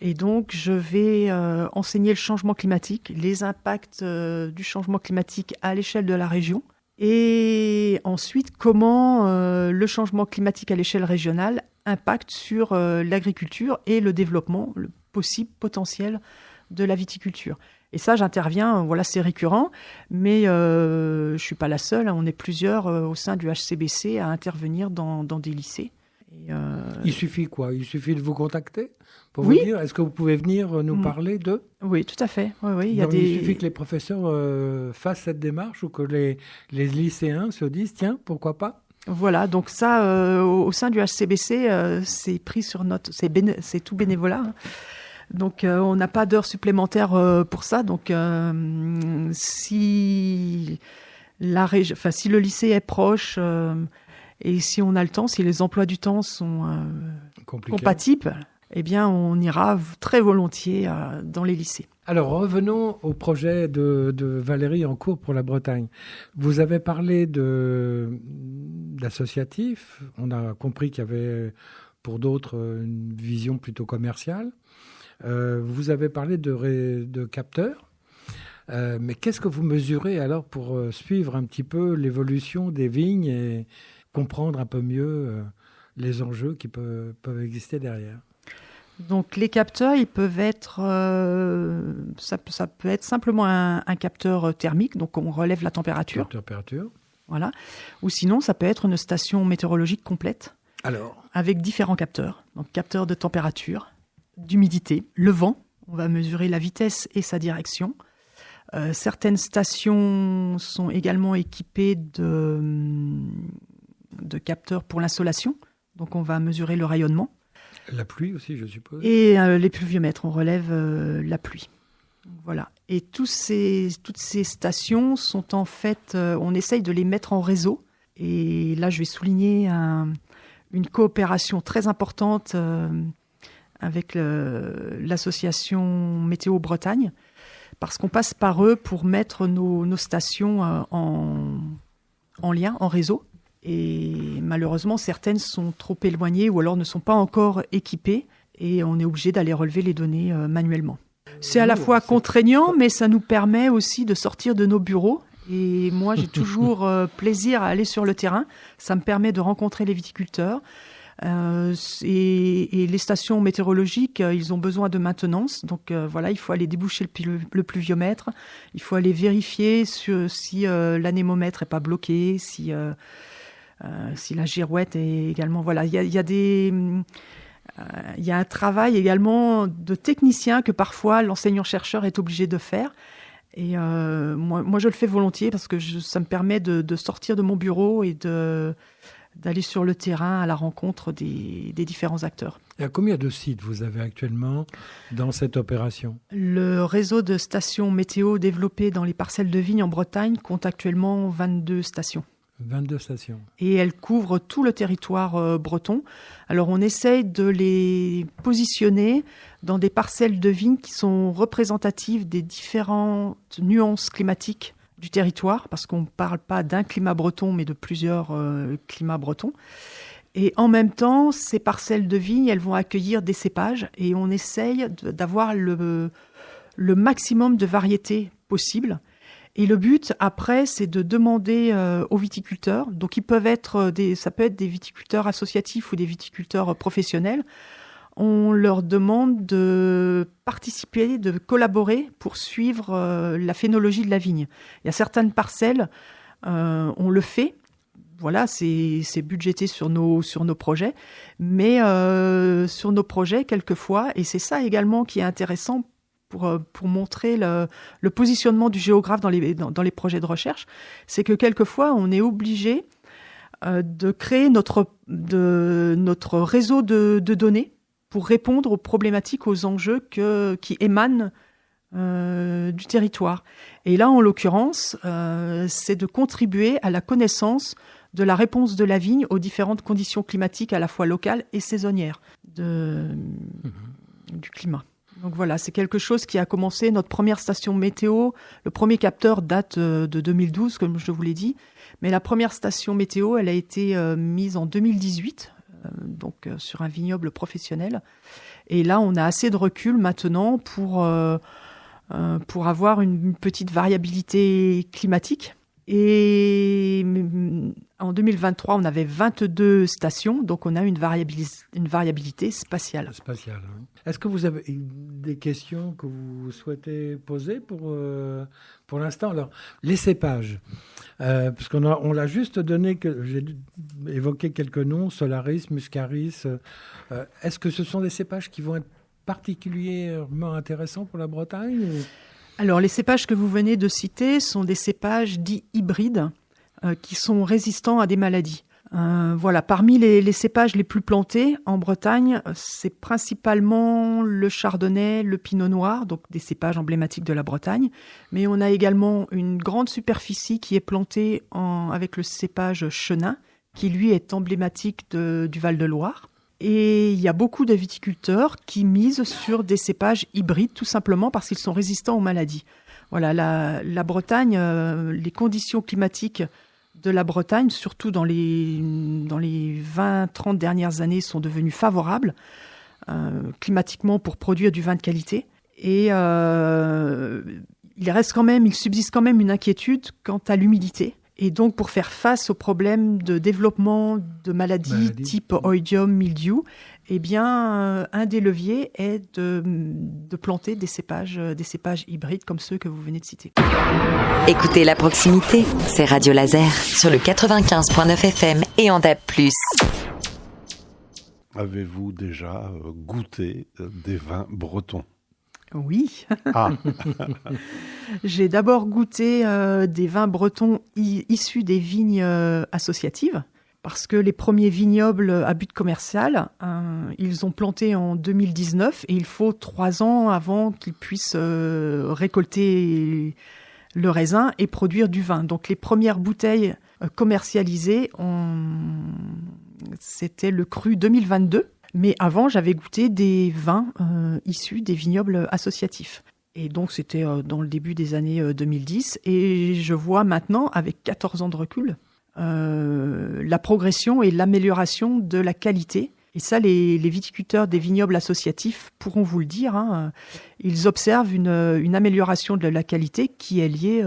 Et donc, je vais enseigner le changement climatique, les impacts du changement climatique à l'échelle de la région. Et ensuite, comment le changement climatique à l'échelle régionale impacte sur l'agriculture et le développement, le possible potentiel de la viticulture. Et ça, j'interviens, c'est récurrent, mais je ne suis pas la seule. On est plusieurs au sein du HCBC à intervenir dans des lycées. Il suffit quoi ? Il suffit de vous contacter pour vous dire, est-ce que vous pouvez venir nous parler de ? Oui, tout à fait. Oui, il suffit que les professeurs fassent cette démarche ou que les lycéens se disent, tiens, pourquoi pas ? Voilà, donc ça, au sein du HCBC, c'est pris sur c'est tout bénévolat. Donc, on n'a pas d'heures supplémentaires pour ça. Donc, si le lycée est proche... et si on a le temps, si les emplois du temps sont compatibles, eh bien, on ira très volontiers dans les lycées. Alors, revenons au projet de Valérie en cours pour la Bretagne. Vous avez parlé d'associatif. On a compris qu'il y avait, pour d'autres, une vision plutôt commerciale. Vous avez parlé de capteurs. Mais qu'est-ce que vous mesurez alors pour suivre un petit peu l'évolution des vignes et comprendre un peu mieux les enjeux qui peuvent exister derrière? Donc les capteurs, ils peuvent être, ça peut être simplement un capteur thermique, donc on relève la température. Voilà. Ou sinon, ça peut être une station météorologique complète. Alors, avec différents capteurs. Donc capteur de température, d'humidité, le vent. On va mesurer la vitesse et sa direction. Certaines stations sont également équipées de capteurs pour l'insolation. Donc, on va mesurer le rayonnement. La pluie aussi, je suppose. Et les pluviomètres, on relève la pluie. Voilà. Et toutes ces stations sont en fait, on essaye de les mettre en réseau. Et là, je vais souligner une coopération très importante avec l'association Météo Bretagne, parce qu'on passe par eux pour mettre nos stations en lien, en réseau. Et malheureusement, certaines sont trop éloignées ou alors ne sont pas encore équipées et on est obligé d'aller relever les données manuellement. C'est à la fois contraignant, mais ça nous permet aussi de sortir de nos bureaux. Et moi, j'ai toujours plaisir à aller sur le terrain. Ça me permet de rencontrer les viticulteurs. Et les stations météorologiques, ils ont besoin de maintenance. Donc voilà, il faut aller déboucher le pluviomètre. Il faut aller vérifier si l'anémomètre n'est pas bloqué, si la girouette est également... Voilà, il y a un travail également de technicien que parfois l'enseignant-chercheur est obligé de faire. Et moi, je le fais volontiers parce que ça me permet de sortir de mon bureau et d'aller sur le terrain à la rencontre des différents acteurs. Et à combien de sites vous avez actuellement dans cette opération ? Le réseau de stations météo développé dans les parcelles de vignes en Bretagne compte actuellement 22 stations. 22 stations. Et elles couvrent tout le territoire breton. Alors on essaye de les positionner dans des parcelles de vignes qui sont représentatives des différentes nuances climatiques du territoire, parce qu'on ne parle pas d'un climat breton, mais de plusieurs climats bretons. Et en même temps, ces parcelles de vignes, elles vont accueillir des cépages et on essaye d'avoir le maximum de variétés possibles. Et le but, après, c'est de demander aux viticulteurs, donc ils peuvent être ça peut être des viticulteurs associatifs ou des viticulteurs professionnels, on leur demande de participer, de collaborer pour suivre la phénologie de la vigne. Il y a certaines parcelles, on le fait, voilà, c'est budgété sur nos projets, mais sur nos projets, quelquefois, et c'est ça également qui est intéressant pour montrer le positionnement du géographe dans les projets de recherche, c'est que quelquefois, on est obligé de créer notre réseau de données pour répondre aux problématiques, aux enjeux qui émanent du territoire. Et là, en l'occurrence, c'est de contribuer à la connaissance de la réponse de la vigne aux différentes conditions climatiques à la fois locales et saisonnières du climat. Donc voilà, c'est quelque chose qui a commencé. Notre première station météo, le premier capteur date de 2012, comme je vous l'ai dit. Mais la première station météo, elle a été mise en 2018, sur un vignoble professionnel. Et là, on a assez de recul maintenant pour avoir une petite variabilité climatique. Et en 2023, on avait 22 stations, donc on a une variabilité spatiale. Oui. Est-ce que vous avez des questions que vous souhaitez poser pour l'instant ? Alors, les cépages, parce on l'a juste donné, j'ai évoqué quelques noms, Solaris, Muscaris. Est-ce que ce sont des cépages qui vont être particulièrement intéressants pour la Bretagne ou... Alors, les cépages que vous venez de citer sont des cépages dits hybrides qui sont résistants à des maladies. Voilà, parmi les cépages les plus plantés en Bretagne, c'est principalement le chardonnay, le pinot noir, donc des cépages emblématiques de la Bretagne. Mais on a également une grande superficie qui est plantée avec le cépage chenin, qui lui est emblématique du Val-de-Loire. Et il y a beaucoup de viticulteurs qui misent sur des cépages hybrides, tout simplement parce qu'ils sont résistants aux maladies. Voilà, la Bretagne, les conditions climatiques de la Bretagne, surtout dans les 20-30 dernières années, sont devenues favorables climatiquement pour produire du vin de qualité. Et il subsiste quand même une inquiétude quant à l'humidité. Et donc, pour faire face aux problèmes de développement de maladies type oïdium, mildiou, eh bien, un des leviers est de planter des cépages hybrides comme ceux que vous venez de citer. Écoutez La Proximité, c'est Radio Laser sur le 95.9 FM et en DAB+. Avez-vous déjà goûté des vins bretons ? Oui. Ah, J'ai d'abord goûté des vins bretons issus des vignes associatives, parce que les premiers vignobles à but commercial, ils ont planté en 2019 et il faut 3 ans avant qu'ils puissent récolter le raisin et produire du vin. Donc les premières bouteilles commercialisées, c'était le cru 2022. Mais avant, j'avais goûté des vins issus des vignobles associatifs. Et donc, c'était dans le début des années 2010. Et je vois maintenant, avec 14 ans de recul, la progression et l'amélioration de la qualité. Et ça, les viticulteurs des vignobles associatifs pourront vous le dire. Ils observent une amélioration de la qualité qui est liée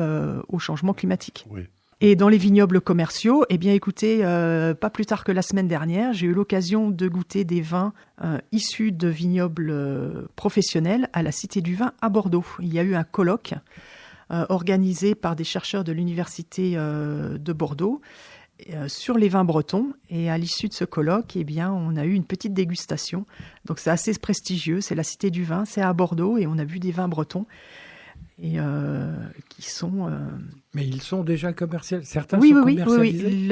au changement climatique. oui. Et dans les vignobles commerciaux, eh bien, écoutez, pas plus tard que la semaine dernière, j'ai eu l'occasion de goûter des vins issus de vignobles professionnels à la Cité du Vin à Bordeaux. Il y a eu un colloque organisé par des chercheurs de l'Université de Bordeaux sur les vins bretons. Et à l'issue de ce colloque, eh bien, on a eu une petite dégustation. Donc, c'est assez prestigieux. C'est la Cité du Vin, c'est à Bordeaux et on a bu des vins bretons. Et qui sont... Mais ils sont déjà commercialisés. Certains oui, sont oui, commercialisés. Oui.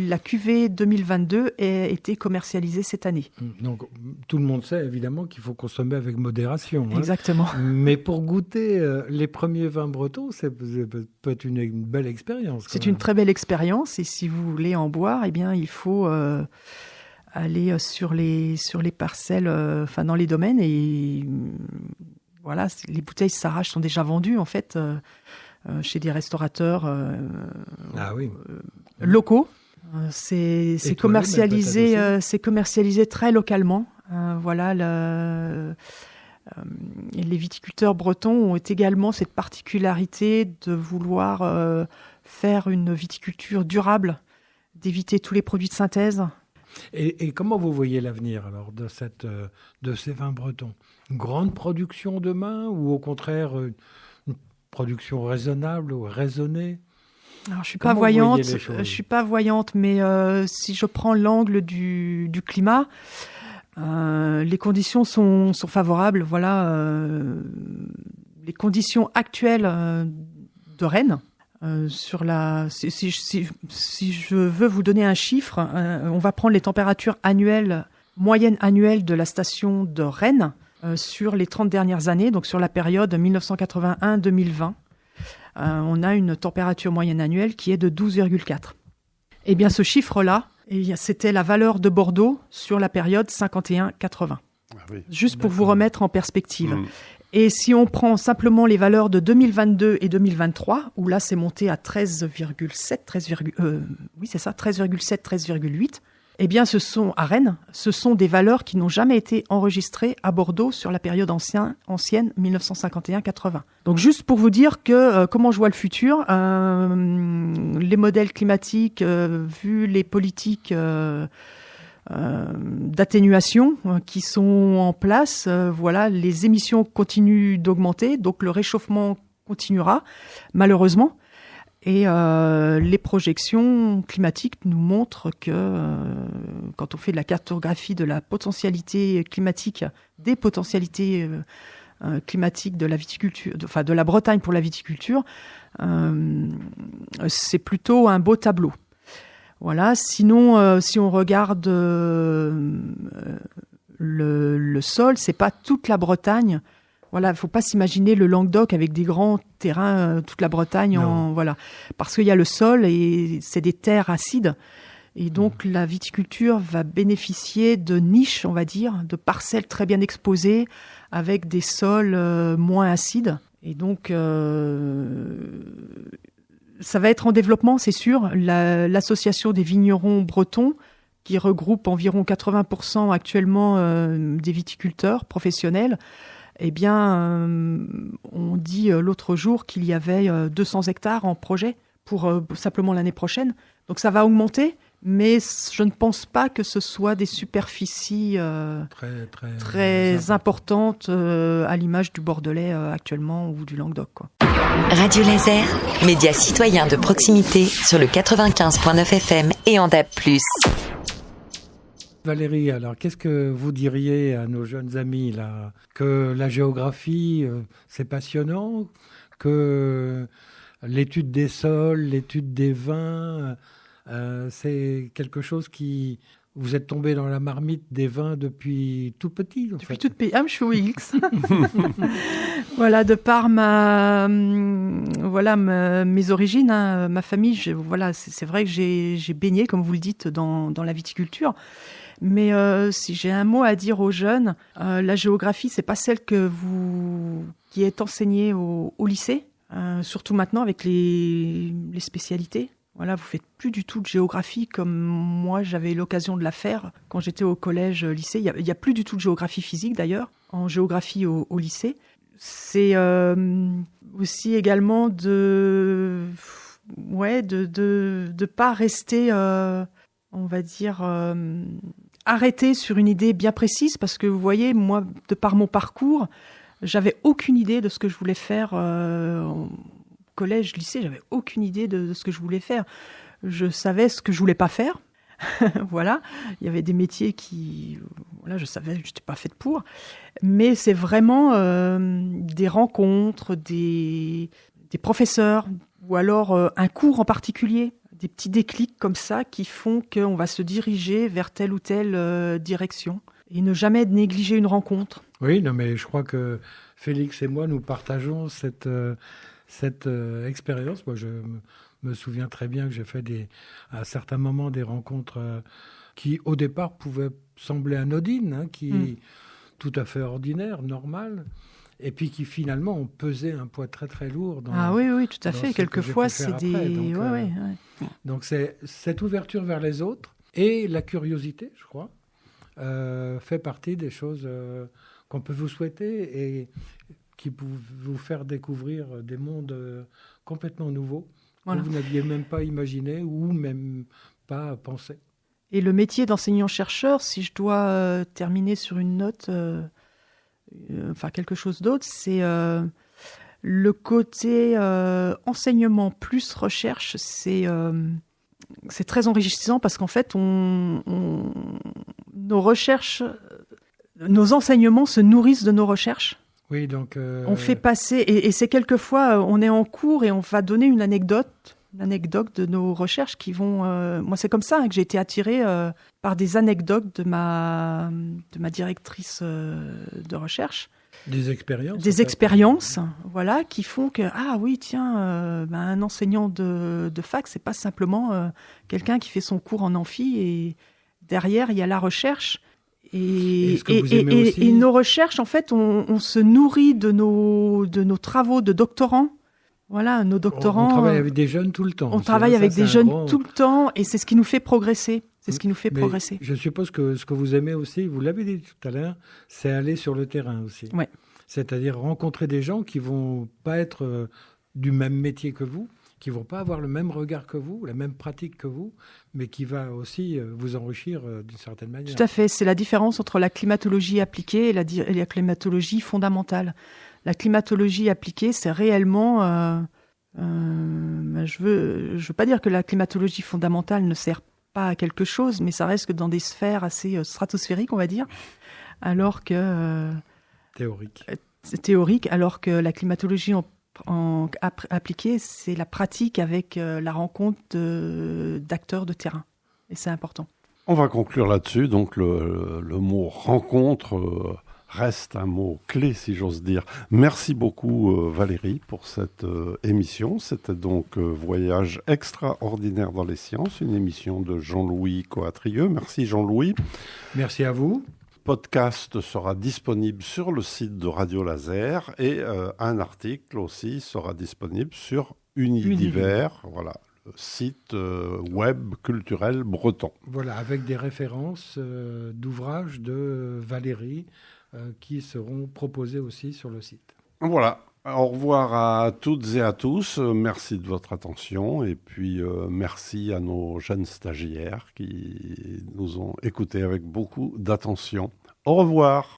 La cuvée 2022 a été commercialisée cette année. Donc, tout le monde sait évidemment qu'il faut consommer avec modération. Exactement. Mais pour goûter les premiers vins bretons, ça peut être une belle expérience. C'est une très belle expérience. Et si vous voulez en boire, eh bien, il faut aller sur les parcelles, dans les domaines. Et voilà, les bouteilles s'arrachent, sont déjà vendues en fait chez des restaurateurs locaux. C'est commercialisé, très localement. Les viticulteurs bretons ont également cette particularité de vouloir faire une viticulture durable, d'éviter tous les produits de synthèse. Et comment vous voyez l'avenir alors de ces vins bretons ? Une grande production demain ou au contraire une production raisonnable ou raisonnée ? Alors, je suis pas voyante, mais si je prends l'angle du climat, les conditions sont favorables. Voilà, les conditions actuelles de Rennes. Si je veux vous donner un chiffre, on va prendre les températures moyennes annuelles de la station de Rennes sur les 30 dernières années, donc sur la période 1981-2020. On a une température moyenne annuelle qui est de 12,4. Eh bien, ce chiffre-là, c'était la valeur de Bordeaux sur la période 51-80. Ah oui. Juste pour vous remettre en perspective. Et si on prend simplement les valeurs de 2022 et 2023, où là c'est monté à 13,7, 13,8, eh bien à Rennes, ce sont des valeurs qui n'ont jamais été enregistrées à Bordeaux sur la période ancienne 1951-80. Donc juste pour vous dire que comment je vois le futur, les modèles climatiques, vu les politiques d'atténuation qui sont en place, les émissions continuent d'augmenter, donc le réchauffement continuera malheureusement. Et les projections climatiques nous montrent que quand on fait de la cartographie de la potentialité climatique, des potentialités climatiques de la viticulture, de la Bretagne pour la viticulture, c'est plutôt un beau tableau. Voilà. Sinon, si on regarde le sol, c'est pas toute la Bretagne. Voilà, il ne faut pas s'imaginer le Languedoc avec des grands terrains, toute la Bretagne, parce qu'il y a le sol et c'est des terres acides. Et donc, la viticulture va bénéficier de niches, on va dire, de parcelles très bien exposées avec des sols moins acides. Et donc, ça va être en développement, c'est sûr. L'association des vignerons bretons, qui regroupe environ 80% actuellement des viticulteurs professionnels, eh bien, on dit l'autre jour qu'il y avait 200 hectares en projet pour simplement l'année prochaine. Donc ça va augmenter, mais je ne pense pas que ce soit des superficies très importantes à l'image du Bordelais actuellement ou du Languedoc, quoi. Radio Laser, média citoyen de proximité sur le 95.9 FM et en DAB+. Valérie, alors qu'est-ce que vous diriez à nos jeunes amis là, que la géographie, c'est passionnant, que l'étude des sols, l'étude des vins, c'est quelque chose qui... Vous êtes tombé dans la marmite des vins depuis tout petit, en fait. Toute petite. Je suis au X. Voilà, de par mes origines, hein, ma famille, c'est vrai que j'ai baigné, comme vous le dites, dans la viticulture. Mais si j'ai un mot à dire aux jeunes, la géographie, c'est pas celle qui est enseignée au lycée, surtout maintenant avec les spécialités. Voilà, vous faites plus du tout de géographie comme moi j'avais l'occasion de la faire quand j'étais au collège, lycée. Il y a plus du tout de géographie physique d'ailleurs, en géographie au lycée. C'est aussi également de pas rester, on va dire, arrêté sur une idée bien précise, parce que vous voyez, moi, de par mon parcours, j'avais aucune idée de ce que je voulais faire. Collège, lycée, j'avais aucune idée de ce que je voulais faire. Je savais ce que je voulais pas faire. Voilà, il y avait des métiers je savais que je n'étais pas faite pour. Mais c'est vraiment des rencontres, des professeurs, ou alors un cours en particulier, des petits déclics comme ça qui font qu'on va se diriger vers telle ou telle direction. Et ne jamais négliger une rencontre. Oui, non, mais je crois que Félix et moi, nous partageons cette expérience. Moi, je me souviens très bien que j'ai fait à certains moments des rencontres qui, au départ, pouvaient sembler anodines, tout à fait ordinaires, normales, et puis qui, finalement, ont pesé un poids très, très lourd. Oui, tout à fait. Quelquefois, c'est des... Donc, c'est cette ouverture vers les autres et la curiosité, je crois, fait partie des choses qu'on peut vous souhaiter et qui peut vous faire découvrir des mondes complètement nouveaux que vous n'aviez même pas imaginé ou même pas pensé. Et le métier d'enseignant-chercheur, si je dois terminer sur une note, quelque chose d'autre, c'est le côté enseignement plus recherche, c'est très enrichissant parce qu'en fait, nos recherches, nos enseignements se nourrissent de nos recherches. Oui, donc... On fait passer, et c'est quelquefois, on est en cours et on va donner une anecdote de nos recherches qui vont... moi, c'est comme ça que j'ai été attirée par des anecdotes de ma directrice de recherche. Des expériences. Des expériences, voilà, qui font que, un enseignant de fac, c'est pas simplement quelqu'un qui fait son cours en amphi et derrière, il y a la recherche. Et nos recherches, en fait, on se nourrit de nos travaux de doctorants. Voilà, nos doctorants. On travaille avec des jeunes tout le temps. On travaille avec des jeunes tout le temps, et c'est ce qui nous fait progresser. progresser. Je suppose que ce que vous aimez aussi, vous l'avez dit tout à l'heure, c'est aller sur le terrain aussi. Ouais. C'est-à-dire rencontrer des gens qui vont pas être du même métier que vous, qui vont pas avoir le même regard que vous, la même pratique que vous, mais qui va aussi vous enrichir d'une certaine manière. Tout à fait. C'est la différence entre la climatologie appliquée et la climatologie fondamentale. La climatologie appliquée, c'est réellement... je veux pas dire que la climatologie fondamentale ne sert pas à quelque chose, mais ça reste que dans des sphères assez stratosphériques, on va dire, alors que... Théorique, alors que la climatologie appliquée, c'est la pratique avec la rencontre d'acteurs de terrain. Et c'est important. On va conclure là-dessus. Donc le mot rencontre reste un mot clé, si j'ose dire. Merci beaucoup Valérie pour cette émission. C'était donc Voyage extraordinaire dans les sciences, une émission de Jean-Louis Coatrieux. Merci Jean-Louis. Merci à vous. Podcast sera disponible sur le site de Radio Laser et un article aussi sera disponible sur Univers, voilà, le site web culturel breton. Voilà, avec des références d'ouvrages de Valérie qui seront proposées aussi sur le site. Voilà. Au revoir à toutes et à tous. Merci de votre attention et puis merci à nos jeunes stagiaires qui nous ont écoutés avec beaucoup d'attention. Au revoir.